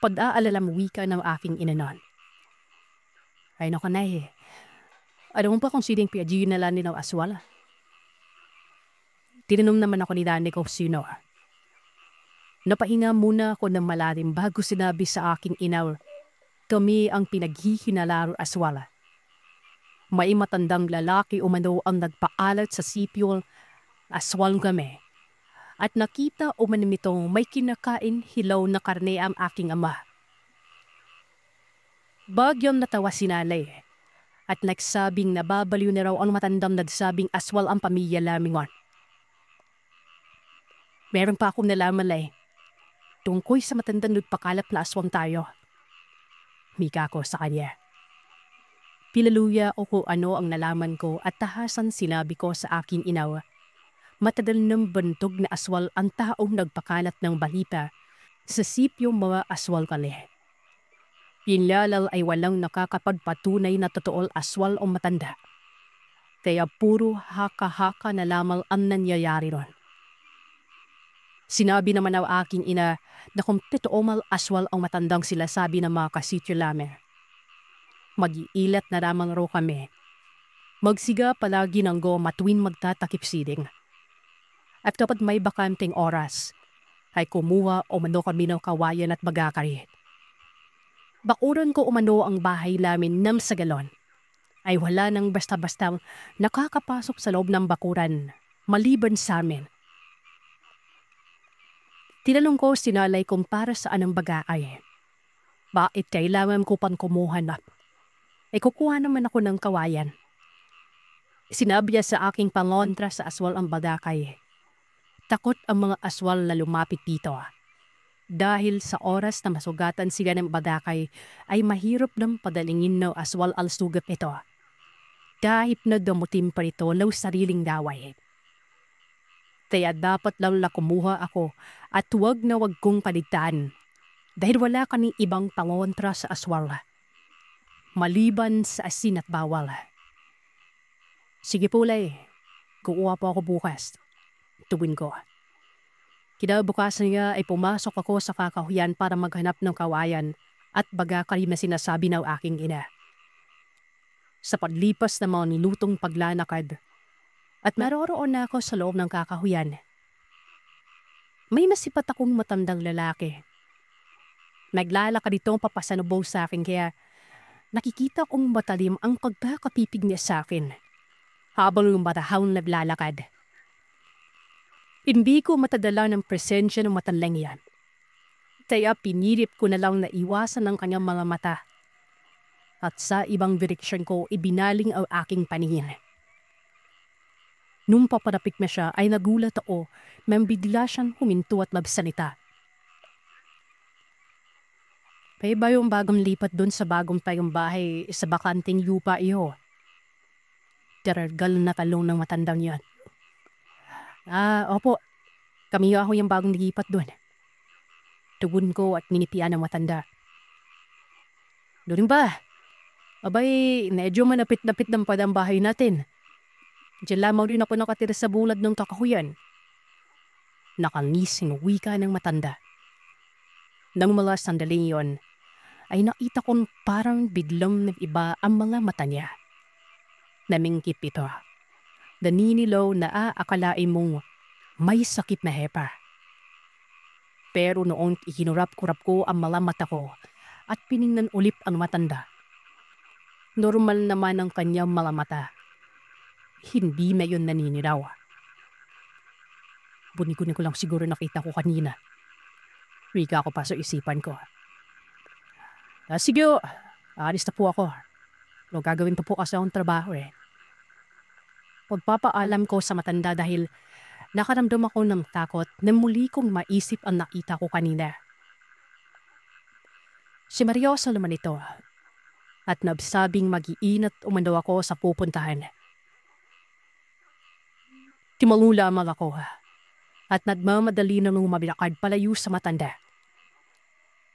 Pag-aalalang wika ng aking inanon. Ay naku na eh. Ano mo pa kung sining piadyo na lang ng aswal? Tinanong naman ako ni Dani kung sino. Napahinga muna ako ng malalim bago sinabi sa aking inaw, kami ang pinaghihinalaro aswala. May matandang lalaki umano ang nagpaalat sa sipyo, aswal kami. At nakita umano nitong may kinakain hilaw na karne ang aking ama. Bagyong natawa si nanay at nagsabing nababaliw na raw ang matandang nagsabing aswal ang pamilya lamingon. Meron pa akong nalaman lay. Tungkoy sa matandang nagpakalap na aswang tayo. Mika ko sa kanya. Pilaluya o kung ano ang nalaman ko at tahasan sinabi ko sa aking inaw. Matadal ng bantog na aswal ang taong nagpakalat ng balita sa sipyong mga aswal kali. Pinlalal ay walang nakakapagpatunay na totoong aswal o matanda. Kaya puro haka-haka na lamang ang nangyayari ron. Sinabi naman ng aking ina na kung totoo mal aswal ang matandang sila sabi ng mga kasityo lamin. Mag-iilat na lamang ro kami. Magsiga palagi ng goma tuwing magtatakip siding. At kapag may bakanting oras, ay kumuha o mano kami ng kawayan at bagakari. Bakuran ko umano ang bahay namin ng sa galon. Ay wala nang basta-bastang nakakapasok sa loob ng bakuran, maliban sa amin. Tinanong ko si Nalay kung para saan ang bagakay. Bakit kailangan ko pang kumuha na? Ay kukuha naman ako ng kawayan. Sinabi niya sa aking pangontra sa aswal ang bagakay. Takot ang mga aswal na lumapit dito. Dahil sa oras na masugatan sila ng bagakay ay mahirap ng padalingin ng aswal al sugat ito. Kahit na damutin pa ito ng sariling daway. Kaya dapat lang na kumuha ako at huwag na wag kong paligtaan dahil wala kaning ibang pangontra sa aswal. Maliban sa asin at bawal. Sige po lay, kukuha po ako bukas. Tuwin ko. Kinabukasan niya ay pumasok ako sa kakahuyan para maghanap ng kawayan at bagakay na sinasabi ng aking ina. Sa paglipas ng mga nilutong paglalakad, at naroroon na ako sa loob ng kakahuyan. May nasipat akong matandang lalaki. Naglalakad itong papasanubong sa akin kaya nakikita kong matalim ang pagkakapipig niya sa akin habang lumatahang naglalakad. Hindi ko matadala ng presensya ng matandang yan. Kaya pinirip ko na lang na iwasan ang kanyang mga mata. At sa ibang direksyon ko ibinaling ang aking paningin. Nung papadapik na siya ay nagulat ako nang bigla siyang huminto at magsalita. Kaya ba yung bagong lipat doon sa bagong tayong bahay sa bakanting lupa iyo? Tiragal na talong ng matandang yan. Opo. Kami ako yung bagong lipat doon. Tugon ko at ninipian ng matanda. Doon ba? Abay, medyo manapit-napit ng padang bahay natin. Diyan lamang rin ako nakatira sa bulad ng kakahuyan. Nakangising wika ng matanda. Nang mula sandaling yon, ay nakita kong parang biglang nag-iba ang mga mata niya. Namingkip ito. Naninilaw na aakalain mong may sakit na hepa. Pero noong ikinurap-kurap ko ang mga mata ko at piningnan ulit ang matanda, normal naman ang kanyang mga mata. Hindi na yun naninilaw. Buni-guni ko lang siguro nakita ko kanina. Wika ko pa sa isipan ko. Sige, alis na po ako. Pero gagawin pa po kasi akong trabaho eh. Pagpapaalam ko sa matanda dahil nakaramdam ako ng takot na muli kong maisip ang nakita ko kanina. Si Marioso naman ito at nabsabing mag-iinat umando ako sa pupuntahan. Timulula lamang ako at nagmamadali na nung mabilakad palayo sa matanda.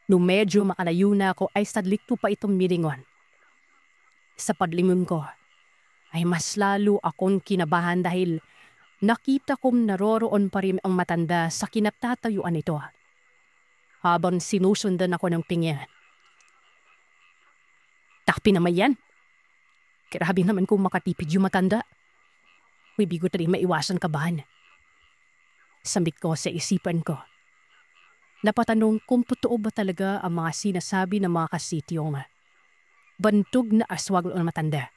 Nung medyo makalayo na ako ay sadlikto pa itong miringon. Sa paglingon ko ay mas lalo akong kinabahan dahil nakita kong naroroon pa rin ang matanda sa kinatatayuan nito habang sinusundan ako ng pingin. Takpi naman yan. Grabe naman kung makatipid yung matanda. May bigot rin maiwasan kabahan. Sambit ko sa isipan ko. Napatanong kung totoo ba talaga ang mga sinasabi ng mga kasityong bantog na aswag ng matanda.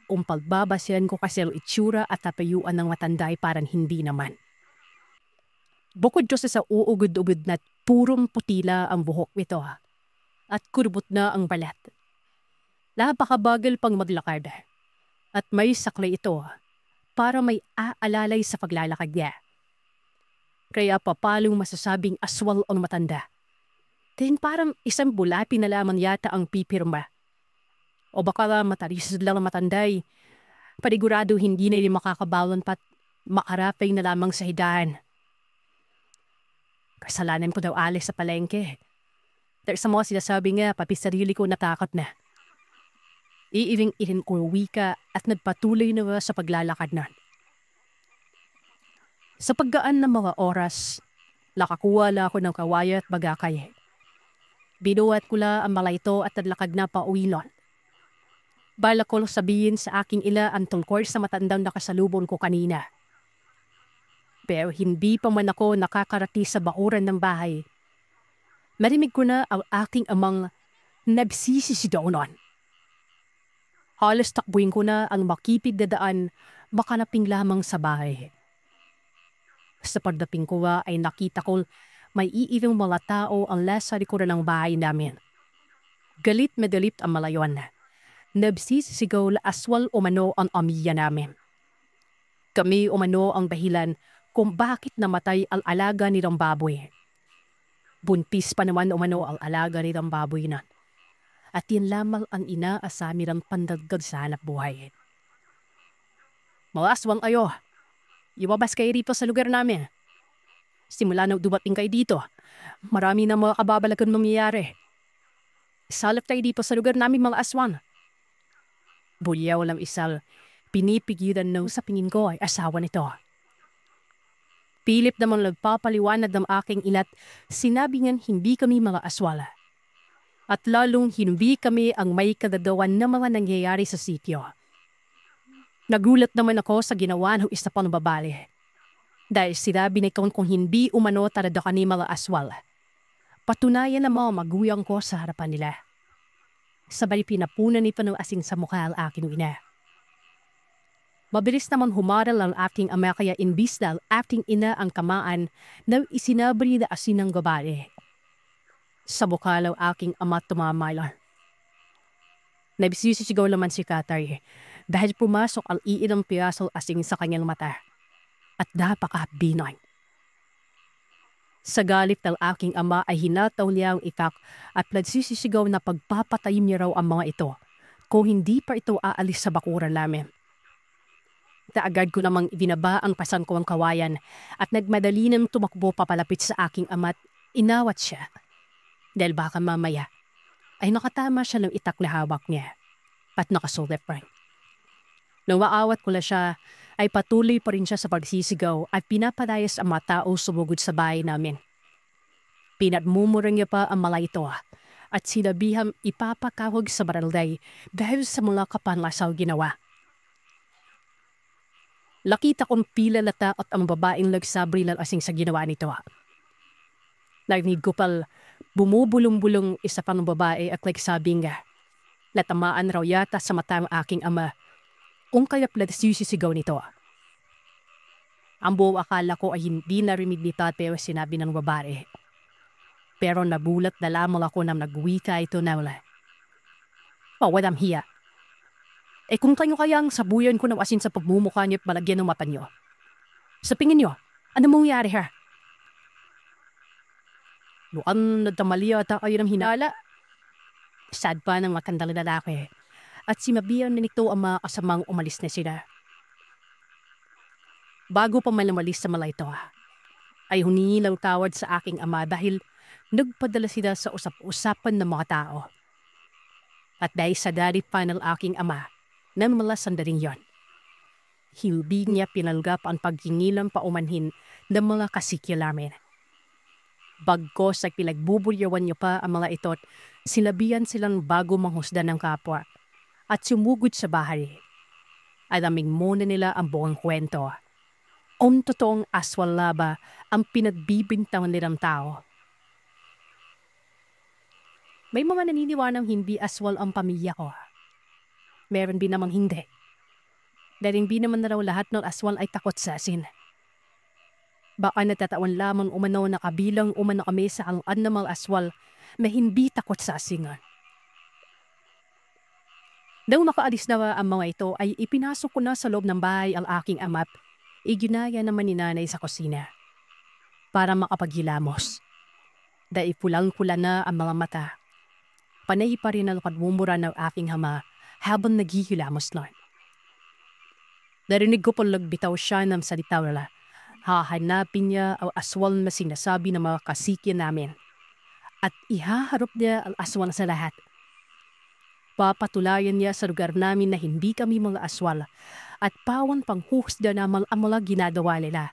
Pagbabasihan ko kasi ang itsura at tapayuan ng matanda ay parang hindi naman. Bukod ko sa uugod-ugod na purong putila ang buhok nito at kurbot na ang balat. Napakabagal pang maglakad at may saklay ito para may aalalay sa paglalakad niya. Kaya papalong masasabing aswal ang matanda. Then parang isang bulapi na lamang yata ang pipirma. O baka matarisod lang ang matanday. Panigurado hindi na rin makakabalon pat makarapay na lamang sa hidahan. Kasalanan ko daw alis sa palengke. Dahil sa mga sinasabi nga, pati sarili ko natakot na. Iiring-irin ko wika at nagpatuloy na sa paglalakad na. Sa paggaan ng mga oras, nakakuha la ako ng kawaya at bagakay. Binuhat ko la ang malayto at nadlakad na pauwi nun. Balak ko sabihin sa aking ila ang tungkol sa matandang nakasalubon ko kanina. Pero hindi pa man ako nakakarati sa bakuran ng bahay. Marinig ko na ang aking amang nagsisisigaw nun. Halos takbuhin ko na ang makipid na daan makanaping lamang sa bahay. Sa pagdating ko ay nakita ko may iirang mga tao ang nasa likuran ng bahay namin. Galit na galit ang malayon. Nagsisisigaw na aswal umano ang amiya namin. Kami umano ang dahilan kung bakit namatay ang alaga nilang baboy. Buntis pa naman umano ang alaga nilang baboy na. At yan lamang ang inaasami ng pandagdag sa hanap buhay. Mga aswang ayo, ibabas kayo rito sa lugar namin. Simula na dumating kayo dito, marami na mga kababalagan mangyayari. Salap tayo dito sa lugar namin mga aswang. Bulyaw lang isal, pinipigilan ng sa pingin ko ay asawa nito. Pilit namang nagpapaliwanag ng aking ilat, sinabi niyan hindi kami mga aswala. At lalong hindi kami ang may kadadawan na mga nangyayari sa sityo. Nagulat naman ako sa ginawa ng isa pang babae. Dahil sinabi nito kung hindi umano talaga kami mga aswal. Patunayan na mga maguyang ko sa harapan nila. Sabay pinapunan nito ng asing sa mukha ang aking ina. Mabilis naman humaral ang aking ama kaya imbis na ang aking ina ang kamaan na isinabri na asin ng babae. Sa mukha lang aking ama tumamalan. Nabisisigaw naman si Katay dahil pumasok ang iilang pirasong asing sa kanyang mata at napakabinoy. Sa galit ng aking ama ay hinataw niya ang itak at nagsisisigaw na pagpapatayin niya raw ang mga ito kung hindi pa ito aalis sa bakuran namin. Agad ko namang ibinaba ang pasan ko ang kawayan at nagmadali nang tumakbo papalapit sa aking ama at inawat siya. Dahil baka mamaya ay nakatama siya ng itak na hawak niya at nakasulit pa rin. Nang maawat ko na siya ay patuloy pa rin siya sa pagsisigaw at pinapalayas ang mga tao sumugod sa bahay namin. Pinatmumura niya pa ang mga ito at sinabihang ipapakawag sa barangay dahil sa mga kapanlasaw ginawa. Nakita kong pila na takot ang babaeng nagsabri ng asing sa ginawa nito. Narinig ko pal bumubulong-bulong isa pang babae at nagsabing natamaan raw yata sa mata ang aking ama kung kaya pala sisigaw nito. Ang buong akala ko ay hindi narinig ni tate o sinabi ng babae. Pero nabulat na lamang ako nang nagwika ito na wala. Walang hiya. Kung kayo kayang sabuyan ko ng asin sa pagmumukha niyo at malagyan ng mata niyo. Sa pingin niyo, ano mangyari ha? Mukhang nagkamali ata kayo ng hinala. Sad pa ng matandang lalaki. At sinabihan na nito ang mga kasamang umalis na sila. Bago pa man umalis sa mga ito, ay huningi ng tawad sa aking ama dahil nagpadala sila sa usap-usapan ng mga tao. At dahil sa darit pa ng aking ama, na malas sandaling yon. Hindi niya pinanggap ang paghingilang paumanhin ng mga kasikya namin. Bagkos ay pinagbubulyawan niya pa ang mga ito at sinabihan silang bago manghusda ng kapwa at sumugod sa bahay. Alaming muna nila ang buong kwento. Ang totoong aswal laba ang pinagbibintangan nilang tao. May mga naniniwanang hindi aswal ang pamilya ko. Meron din namang hindi. Dahil hindi naman na raw lahat ng aswal ay takot sa asin. Baka natatawan lamang umano na kabilang umano kami sa ang ng mga aswal na hindi takot sa asingan. Nang makaalis na ang mga ito ay ipinasok ko na sa loob ng bahay ang aking ama at iginaya naman ni nanay sa kusina para makapaghilamos. Dahil pulang-pula na ang mga mata. Panay pa rin ang pagmumura ng aking ama habang naghihilamos na. Narinig ko pong nagbitaw siya ng salita wala. Hahanapin niya ang aswal na sinasabi ng mga kasikya namin. At ihaharap niya ang aswal sa lahat. Papatulayan niya sa lugar namin na hindi kami mga aswal at pawan panghuhusda naman ang mga ginagawa nila.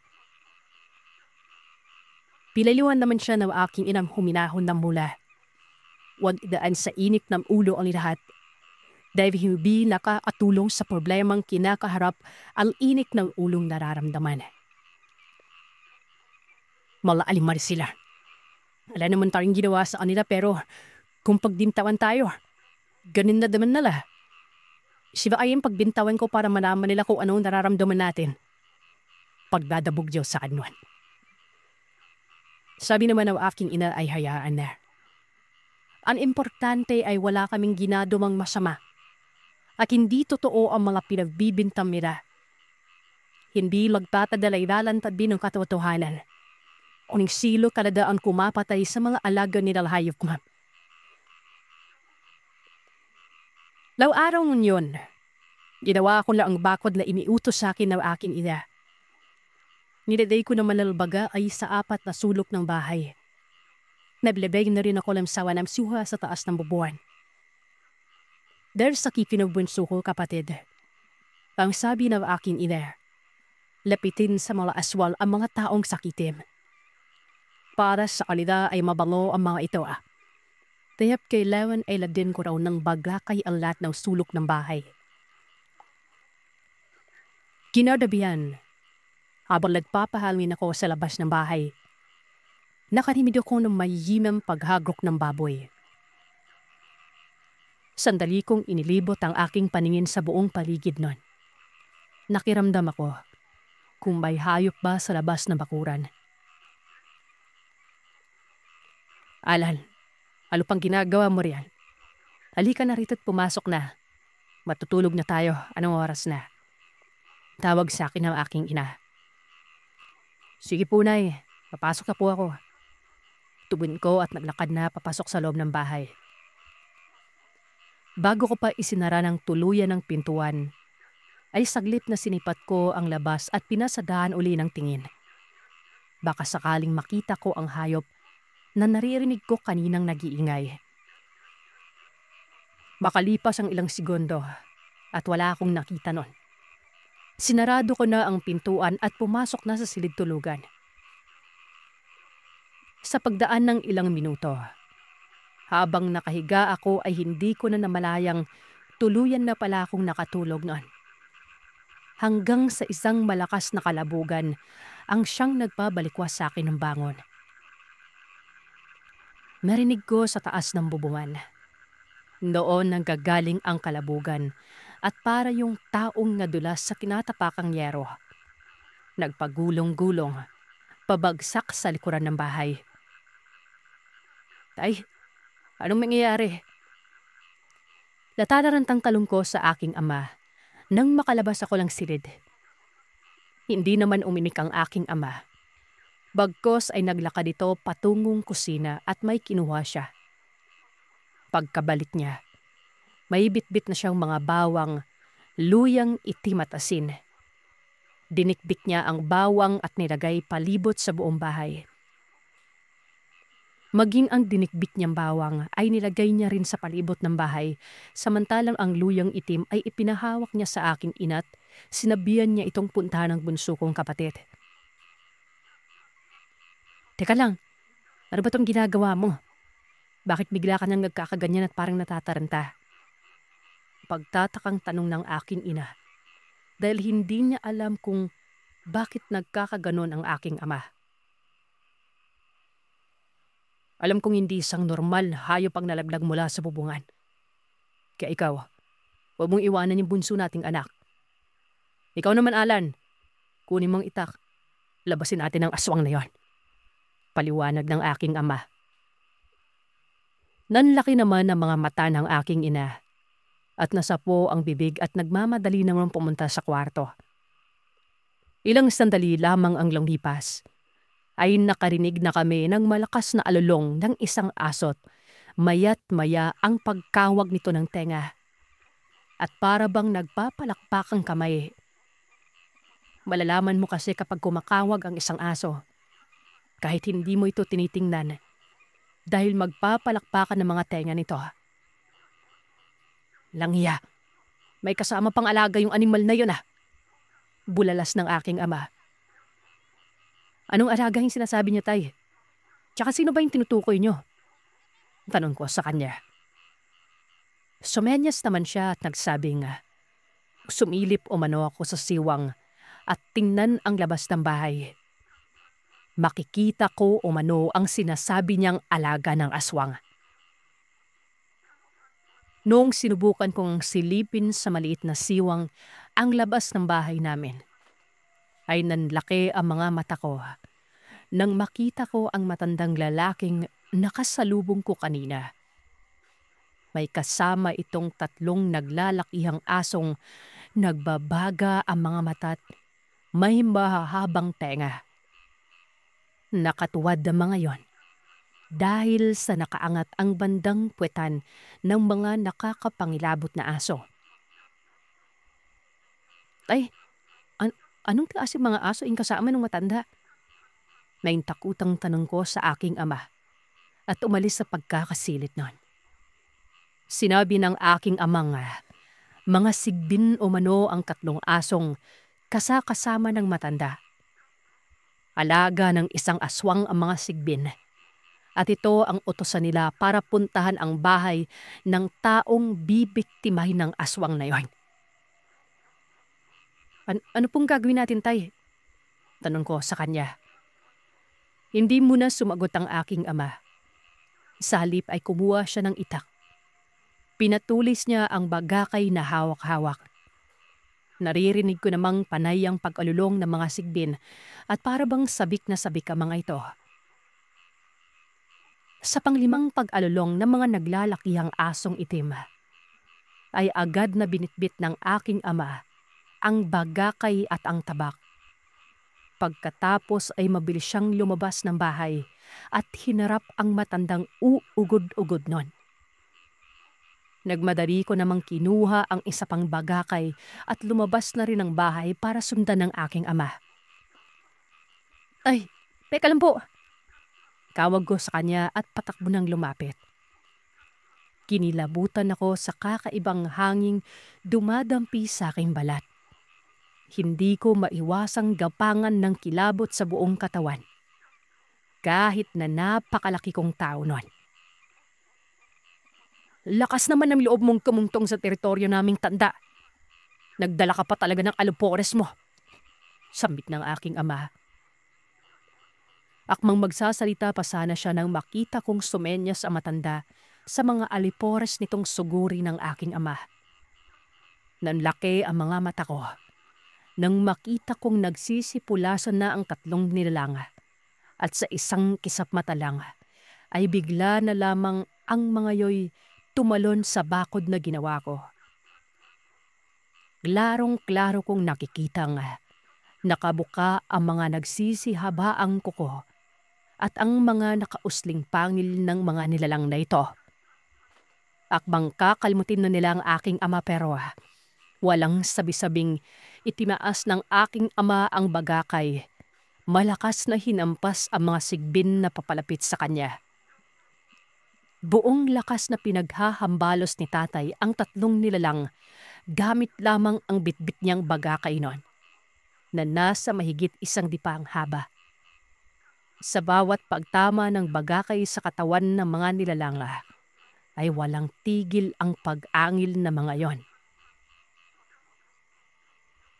Pilaliwan naman siya ng aking inang huminahon ng mula. Huwag idaan sa init ng ulo ang lahat. Dahil hindi nakakatulong sa problemang kinakaharap ang inik ng ulong nararamdaman. Mga alimar sila. Wala naman tayong ginawa sa kanila pero kung pagbintawan tayo, ganin na naman nila. Siya ay yung pagbintawan ko para malaman nila kung anong nararamdaman natin. Pagdadabog Diyos sa kanuan. Sabi naman ng aking ina ay hayaan na. Ang importante ay wala kaming ginadumang masama. At hindi totoo ang mga pinagbibintang nila. Hindi magtatadalay lalantad din ng katotohanan. Uning silo kaladaan kumapatay sa mga alaga ni hayop ko. Law araw ngunyon, ginawa ko lang ang bakod na iniutos sa akin ng aking ina. Niladay ko naman lalbaga ay sa 4 na sulok ng bahay. Nablebeg na rin ako ng sawa ng suha sa taas ng bubuan. Dahil sa kipinabunso ko kapatid, ang sabi ng aking ina, lapitin sa mga aswal ang mga taong sakitim. Para sa kanila ay mabango ang mga ito. Tayap kailangan ay ladin ko raw ng bagakay ang lahat ng sulok ng bahay. Ginadabihan, habang nagpapahalin ako sa labas ng bahay, nakarimid ako ng mayimang paghagok ng baboy. Sandali kong inilibot ang aking paningin sa buong paligid nun. Nakiramdam ako kung may hayop ba sa labas ng bakuran. Alan, ano pang ginagawa mo riyan? Halika na rito't pumasok na. Matutulog na tayo, anong oras na? Tawag sa akin ng aking ina. Sige po, Nay, papasok na po ako. Tubon ko at naglakad na papasok sa loob ng bahay. Bago ko pa isinara ng tuluyan ng pintuan, ay saglit na sinipat ko ang labas at pinasadahan uli ng tingin. Baka sakaling makita ko ang hayop na naririnig ko kaninang nag-iingay. Makalipas ang ilang segundo at wala akong nakita nun. Sinarado ko na ang pintuan at pumasok na sa silid tulugan. Sa pagdaan ng ilang minuto, habang nakahiga ako ay hindi ko na namalayang tuluyan na pala akong nakatulog noon. Hanggang sa isang malakas na kalabugan ang siyang nagpabalikwas sa akin ng bangon. Narinig ko sa taas ng bubungan. Noon nanggagaling ang kalabugan at para yung taong nadulas sa kinatapakang yero. Nagpagulong-gulong, pabagsak sa likuran ng bahay. Tay, anong mangyayari? Latalarantang talong ko sa aking ama nang makalabas ako ng silid. Hindi naman uminik ang aking ama. Bagkos ay naglakad ito patungong kusina at may kinuha siya. Pagkabalik niya, may bitbit na siyang mga bawang, luyang itim at asin. Dinikdik niya ang bawang at nilagay palibot sa buong bahay. Maging ang dinikbik niyang bawang ay nilagay niya rin sa palibot ng bahay, samantalang ang luyang itim ay ipinahawak niya sa aking ina't sinabihan niya itong puntahan ng bunso kong kapatid. Teka lang, ano ba itong ginagawa mo? Bakit bigla ka nang nagkakaganyan at parang natataranta? Pagtatakang tanong ng aking ina, dahil hindi niya alam kung bakit nagkakaganon ang aking ama. Alam kong hindi isang normal hayop ang nalaglag mula sa bubungan. Kaya ikaw, huwag mong iwanan yung bunso nating anak. Ikaw naman, Alan, kunin mong itak. Labasin natin ang aswang na yon. Paliwanag ng aking ama. Nanlaki naman ang mga mata ng aking ina at nasapo ang bibig at nagmamadali naman pumunta sa kwarto. Ilang sandali lamang ang lumipas ay nakarinig na kami ng malakas na alulong ng isang asot. Maya't maya ang pagkawag nito ng tenga. At para bang nagpapalakpak ang kamay. Malalaman mo kasi kapag kumakawag ang isang aso, kahit hindi mo ito tinitingnan, dahil magpapalakpakan ng mga tenga nito. Langya, may kasama pang alaga yung animal na yun . Bulalas ng aking ama. Anong alaga yung sinasabi niyo, tay? Tsaka sino ba yung tinutukoy niyo? Tanong ko sa kanya. Sumenyas naman siya at nagsabing, sumilip umano ako sa siwang at tingnan ang labas ng bahay. Makikita ko umano ang sinasabi niyang alaga ng aswang. Noong sinubukan kong silipin sa maliit na siwang ang labas ng bahay namin, ay nanlaki ang mga mata ko nang makita ko ang matandang lalaking nakasalubong ko kanina. May kasama itong tatlong naglalakihang asong nagbabaga ang mga mata't may mahahabang tenga. Nakatuwad ang mga yon dahil sa nakaangat ang bandang puwetan ng mga nakakapangilabot na aso. Ay, anong klase mga aso yung kasama ng matanda? May takutang tanong ko sa aking ama at umalis sa pagkakasilip nun. Sinabi ng aking amang, mga sigbin umano ang tatlong asong kasama ng matanda. Alaga ng isang aswang ang mga sigbin at ito ang utosan nila para puntahan ang bahay ng taong bibiktimahin ng aswang na yon. Ano pong gagawin natin, tay? Tanong ko sa kanya. Hindi muna sumagot ang aking ama. Sa halip ay kumuha siya ng itak. Pinatulis niya ang bagakay na hawak-hawak. Naririnig ko namang panay ang pag-alulong ng mga sigbin at para bang sabik na sabik ang mga ito. Sa panglimang pag-alulong ng mga naglalakihang asong itim, ay agad na binitbit ng aking ama ang bagakay at ang tabak. Pagkatapos ay mabilis siyang lumabas ng bahay at hinarap ang matandang uugod-ugod nun. Nagmadali ko namang kinuha ang isa pang bagakay at lumabas na rin ng bahay para sundan ng aking ama. "Ay, teka lang po!" Tawag ko sa kanya at patakbo nang lumapit. Kinilabutan ako sa kakaibang hanging dumadampi sa aking balat. Hindi ko maiwasang gapangan ng kilabot sa buong katawan. Kahit na napakalaki kong tao nun. "Lakas naman ng loob mong kumungtong sa teritoryo naming tanda. Nagdala ka pa talaga ng alupores mo," sambit ng aking ama. Akmang magsasalita pa sana siya nang makita kong sumenyas ang matanda sa mga alipores nitong suguri ng aking ama. Nanlaki ang mga mata ko nang makita kong nagsisipulasan na ang tatlong nilalang at sa isang kisap mata lang ay bigla na lamang ang mga yoy tumalon sa bakod na ginawa ko. Klarong-klaro kong nakikitang nakabuka ang mga nagsisihabaang kuko at ang mga nakausling pangil ng mga nilalang na ito. Akbang kakalmutin na nila ang aking ama pero walang sabi-sabing itimaas ng aking ama ang bagakay. Malakas na hinampas ang mga sigbin na papalapit sa kanya. Buong lakas na pinaghahambalos ni tatay ang tatlong nilalang gamit lamang ang bitbit niyang bagakay nun na nasa mahigit 1 dipang haba. Sa bawat pagtama ng bagakay sa katawan ng mga nilalang ay walang tigil ang pag-angil na mga yon.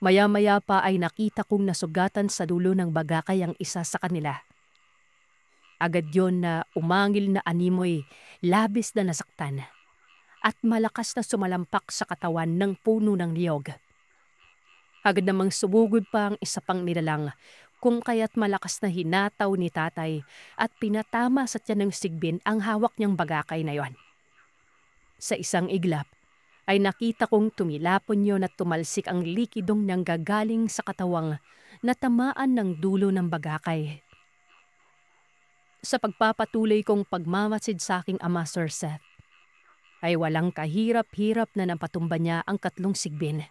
Maya-maya pa ay nakita kong nasugatan sa dulo ng bagakay ang isa sa kanila. Agad yon na umangil na animoy, labis na nasaktan, at malakas na sumalampak sa katawan ng puno ng niyog. Agad namang sumugod pa ang isa pang nilalang, kung kaya't malakas na hinataw ni tatay at pinatama sa tiyan ng sigbin ang hawak niyang bagakay na yon. Sa isang iglap, ay nakita kong tumilapon yon at tumalsik ang likidong niyang gagaling sa katawang natamaan ng dulo ng bagakay. Sa pagpapatuloy kong pagmamasid sa aking ama, Sir Seth, ay walang kahirap-hirap na napatumba niya ang 3 sigbin.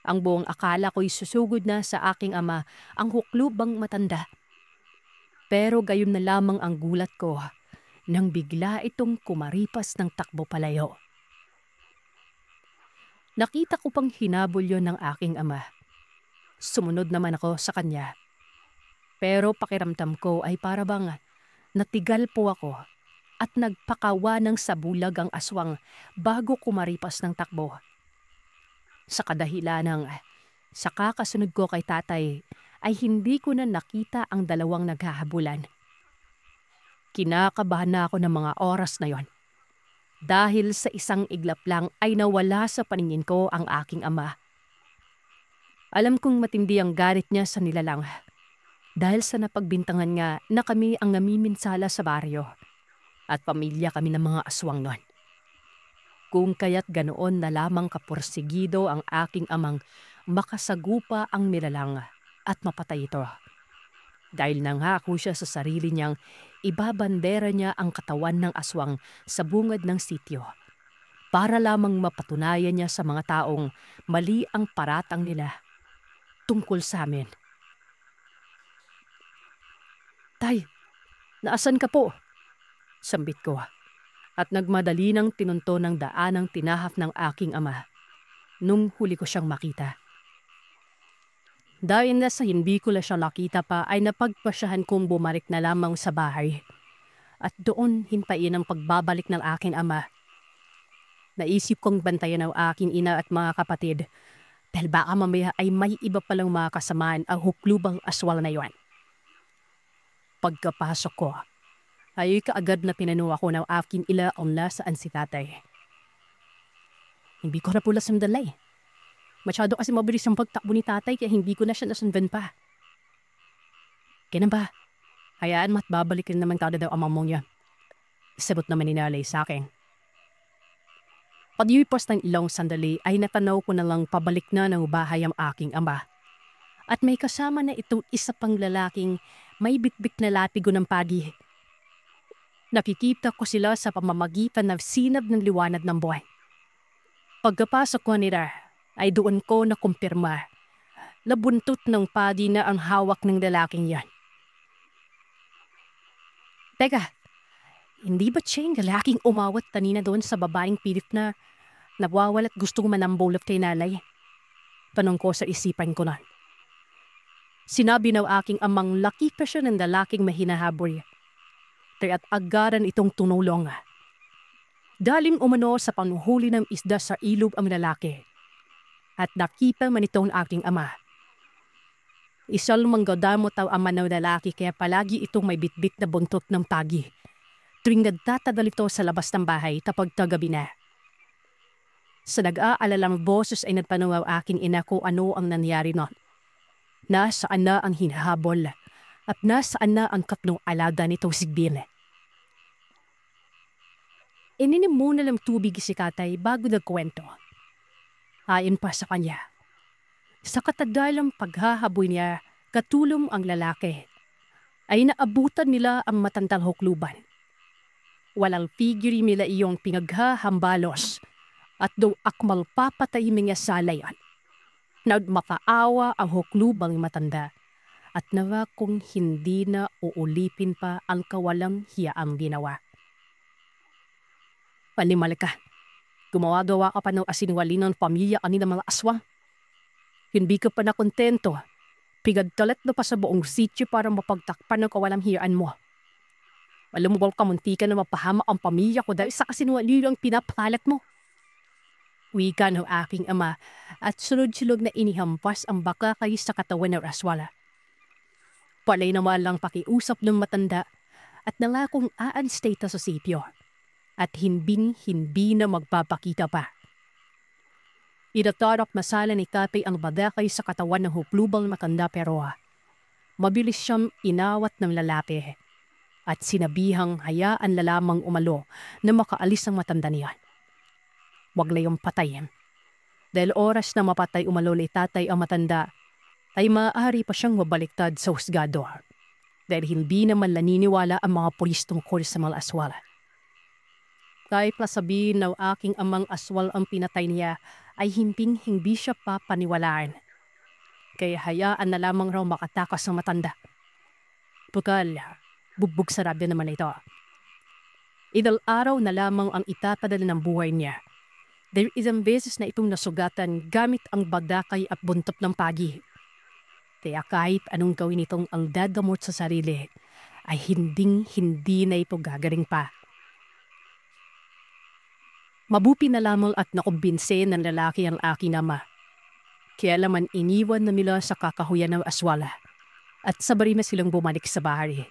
Ang buong akala ko'y susugod na sa aking ama ang huklubang matanda. Pero gayon na lamang ang gulat ko nang bigla itong kumaripas ng takbo palayo. Nakita ko pang hinabol yon ng aking ama. Sumunod naman ako sa kanya. Pero pakiramdam ko ay para bang natigal po ako at nagpakawa ng sabulag ang aswang bago kumaripas ng takbo. Sa kadahilanang sa kakasunod ko kay tatay ay hindi ko na nakita ang dalawang naghahabulan. Kinakabahan na ako ng mga oras na yon. Dahil sa isang iglap lang ay nawala sa paningin ko ang aking ama. Alam kong matindi ang galit niya sa nilalang. Dahil sa napagbintangan nga na kami ang namiminsala sa baryo at pamilya kami ng mga aswang nun. Kung kaya't ganoon na lamang kapursigido ang aking amang makasagupa ang nilalang at mapatay ito. Dahil nangako siya sa sarili niyang ibabandera niya ang katawan ng aswang sa bungad ng sityo para lamang mapatunayan niya sa mga taong mali ang paratang nila tungkol sa amin. "Tay, naasan ka po?" sambit ko at nagmadali ng tinunto ng daanang tinahap ng aking ama nung huli ko siyang makita. Dahil na sa hindi ko na siya nakita pa ay napagpasyahan kong bumalik na lamang sa bahay at doon hintayin ang pagbabalik ng aking ama. Naisip kong bantayan ang aking ina at mga kapatid dahil baka mamaya ay may iba palang mga kasamaan ang huklubang aswal na yon. Pagkapasok ko, ay kaagad na tinanong ako ng aking ila kung nasaan si tatay. Hindi ko na pula sandalay. Masyado kasi mabilis ang pagtakbo ni tatay kaya hindi ko na siya nasundan pa. Ganun ba? Hayaan mo't babalik rin naman kada daw ang mamong niya. Sabot naman ni Nalay sa akin. Pag-iwipas ng ilang sandali ay natanaw ko na lang pabalik na ng bahay ang aking ama. at may kasama na itong isa pang lalaking may bitbit na lapigo ng pagi. Nakikita ko sila sa pamamagitan ng sinag ng liwanag ng buwan. Pagkapasok ko nila ay doon ko nakumpirma na buntot ng padi na ang hawak ng lalaking yan. Teka, hindi ba siya yung lalaking umawat kanina doon sa babaeng pilit na nawawala't gustong manambolot kay Nalay? Tanong ko sa isipan ko na. Sinabi ng aking amang laki pa siya ng lalaking mahinahabol. Kaya't agaran itong tumulong. Daling umano sa panuhuli ng isda sa ilog ang lalaki. At nakita man itong aking ama. Isal manggadamot ang ama ng lalaki kaya palagi itong may bitbit na buntot ng pagi. Tuwing nagtatadal ito sa labas ng bahay kapag tagabi na. Sa nag-aalalang boses ay nagtanong ang aking ina kung ano ang nangyari noon. Nasaan na ang hinahabol at nasaan na ang katlong alaga nitong si Bill. Ininom muna ng tubig si Katay bago nagkwento. Ayon pa sa kanya. Sa katagalang paghahaboy niya, katulong ang lalaki, ay naabutan nila ang matandang hukluban. Walang figure nila iyong pinaghahambalos at daw akmal papatay mga salayan. Nagmakaawa ang huklubang matanda at nawa kung hindi na uulipin pa ang kawalang hiyaang ginawa. Panimal ka, gumawa-gawa ka pa ng asinwali ng pamilya kanina mga aswang. Hindi ka pa na kontento, pigad-talat na pa sa buong sityo para mapagtakpan ng kawalang hiyaan mo. Alam mo ba kamunti ka na mapahama ang pamilya ko dahil sa asinwali ang pinapalat mo? Wika ng aking ama at sunod-sulog na inihampas ang baka kay sa katawan ng aswala. Palay naman lang pakiusap ng matanda at nangakong aanstay ta sa sityo at hindi na magpapakita pa. Idatarap masala ni Katay ang badakay sa katawan ng huklubang matanda pero mabilis siyang inawat ng lalaki at sinabihang hayaan lalamang umalo na makaalis ang matanda niya. Wag na yung patayin. Dahil oras na mapatay umalo ni tatay ang matanda, ay maaari pa siyang mabaliktad sa husgado. Dahil hindi naman naniniwala ang mga pulis tungkol sa mga aswal. Kahit sabihin ng aking amang aswal ang pinatay niya, ay hindi siya papaniwalaan. Kaya hayaan na lamang raw makatakas ng matanda. Bukal, bugbog sarado naman ito. Idal araw na lamang ang itapadala ng buhay niya. Dahil isang beses na itong nasugatan gamit ang badakay at buntot ng pagi. Kaya kahit anong gawin itong ang dagamot sa sarili, ay hindi na ito gagaling pa. Mabuti na lamang at nakumbinse ng lalaki ang aking ama. Kaya laman iniwan na nila sa kakahuyan ng aswala at sabay na silang bumalik sa bahay.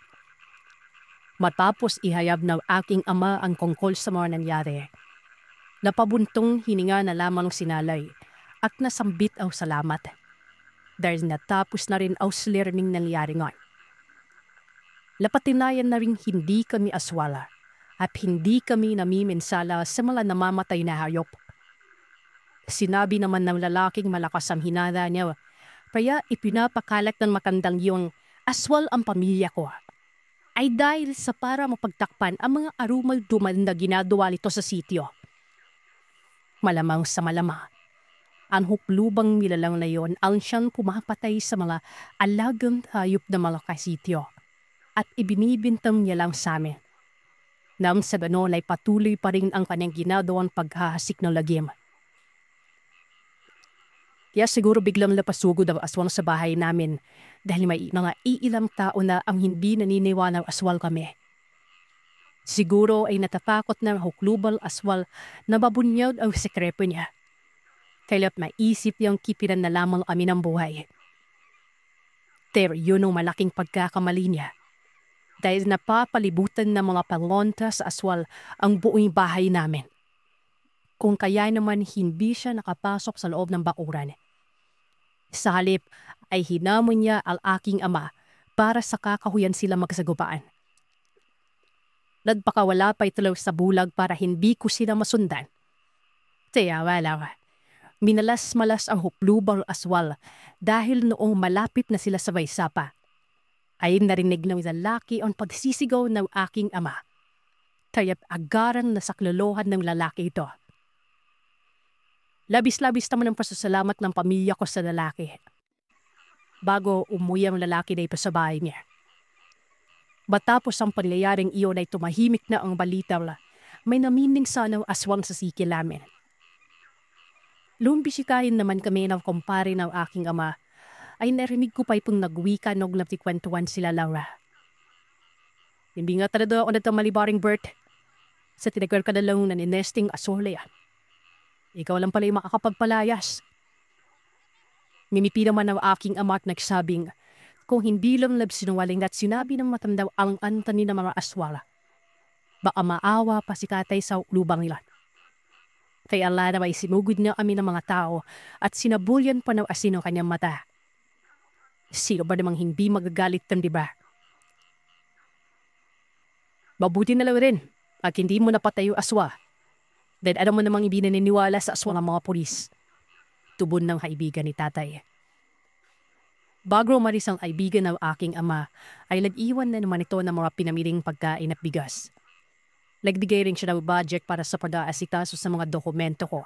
Matapos ihayab ng aking ama ang tungkol sa mga nangyari, napabuntong hininga na lamang sinalay at nasambit ang salamat. Dahil natapos na rin ang learning nangyari ngayon. Lapatinayan na rin hindi kami aswala at hindi kami namiminsala sa mga namamatay na hayop. Sinabi naman ng lalaking malakas ang hinala niya, kaya ipinapakalat ng makandang yung aswal ang pamilya ko. Ay dahil sa para mapagtakpan ang mga arumal dumal na ginagawa nito sa sityo. Malamang sa malamang, ang huklubang nilalang na yon ang siyang pumapatay sa mga alagang hayop na mga kasityo at ibinibintang niya lang sa amin. Nang sa ganon ay patuloy pa rin ang kanyang ginagawang paghahasik ng lagim. Kaya siguro biglang napasugod ang aswang sa bahay namin dahil may mga iilang tao na ang hindi naniniwala ng aswal kami. Siguro ay natatakot ng huklubal aswal na mabunyag ang sekreto niya. Kaya't maisip niyang kipiran na lamang kami ng buhay. Pero yun ang malaking pagkakamali niya. Dahil napapalibutan ng mga palonta sa aswal ang buong bahay namin. Kung kaya naman hindi siya nakapasok sa loob ng bakuran. Sa halip ay hinamon niya ang aking ama para sa kakahuyan sila magsagupaan. Nagpakawala pa ito sa bulag para hindi ko sila masundan. Kaya wala. Minalas-malas ang huplubang aswal dahil noong malapit na sila sa Vaisapa, ay narinig ng lalaki ang pagsisigaw ng aking ama. Kaya't agaran na saklolohan ng lalaki ito. Labis-labis naman ang pasasalamat ng pamilya ko sa lalaki. Bago umuwi ang lalaki na ito sa bahay niya. Matapos ang pangyayaring iyon ay tumahimik na ang balita may namining sana aswang sa sikil namin. Lumbisikahin naman kami ng kumpare ng aking ama ay narinig ko pa itong nagwika nung nagtikwentuhan sila Laura. Hindi nga talaga ako na malibaring Bert sa tinagal ka na lang na ninesting asole yan. Ikaw lang pala yung makakapagpalayas. Mimipi naman ang aking ama at nagsabing kung hindi lang labsinungaling at sinabi ng matandaw ang antani ng mga aswala. Baka maawa pa si Katay sa lubang nila. Kaya ala na may sinugod na kami ng mga tao at sinabulyan pa ng asin ang kanyang mata. Sino ba namang hindi magagalit tan, di ba? Mabuti na lang rin at hindi mo napatay yung aswa. Dahil ano mo namang ibinaniniwala sa aswa ng mga pulis. Tubon ng kaibigan ni tatay. Bago umalis ang kaibigan ng aking ama, ay nag-iwan na naman ito ng mga pinamiling pagkain at bigas. Nagbigay rin siya ng budget para sa pag-aasikaso sa mga dokumento ko.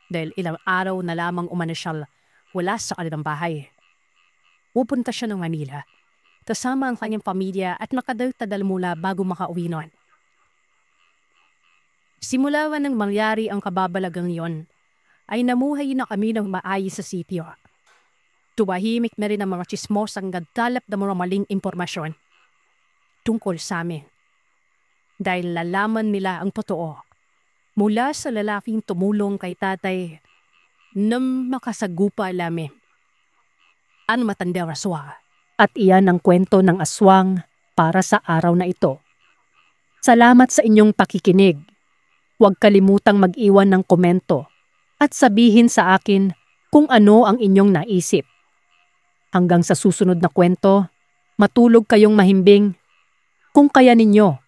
Dahil ilang araw na lamang umanasyal wala sa kanilang bahay. Pupunta siya ng Manila, kasama ang kanyang pamilya at nakadal-tadal mula bago makauwi noon. Simula nang mangyari ang kababalagang yon, ay namuhay na kami ng maayos sa sitio. Tumahimik na rin ang mga chismosang nagkalap ng mga maling impormasyon tungkol sa amin. Dahil lalaman nila ang totoo mula sa lalaking tumulong kay tatay na makasagupa namin. Ang matandang aswang. At iyan ang kwento ng aswang para sa araw na ito. Salamat sa inyong pakikinig. Huwag kalimutang mag-iwan ng komento at sabihin sa akin kung ano ang inyong naisip. Hanggang sa susunod na kwento, matulog kayong mahimbing kung kaya ninyo.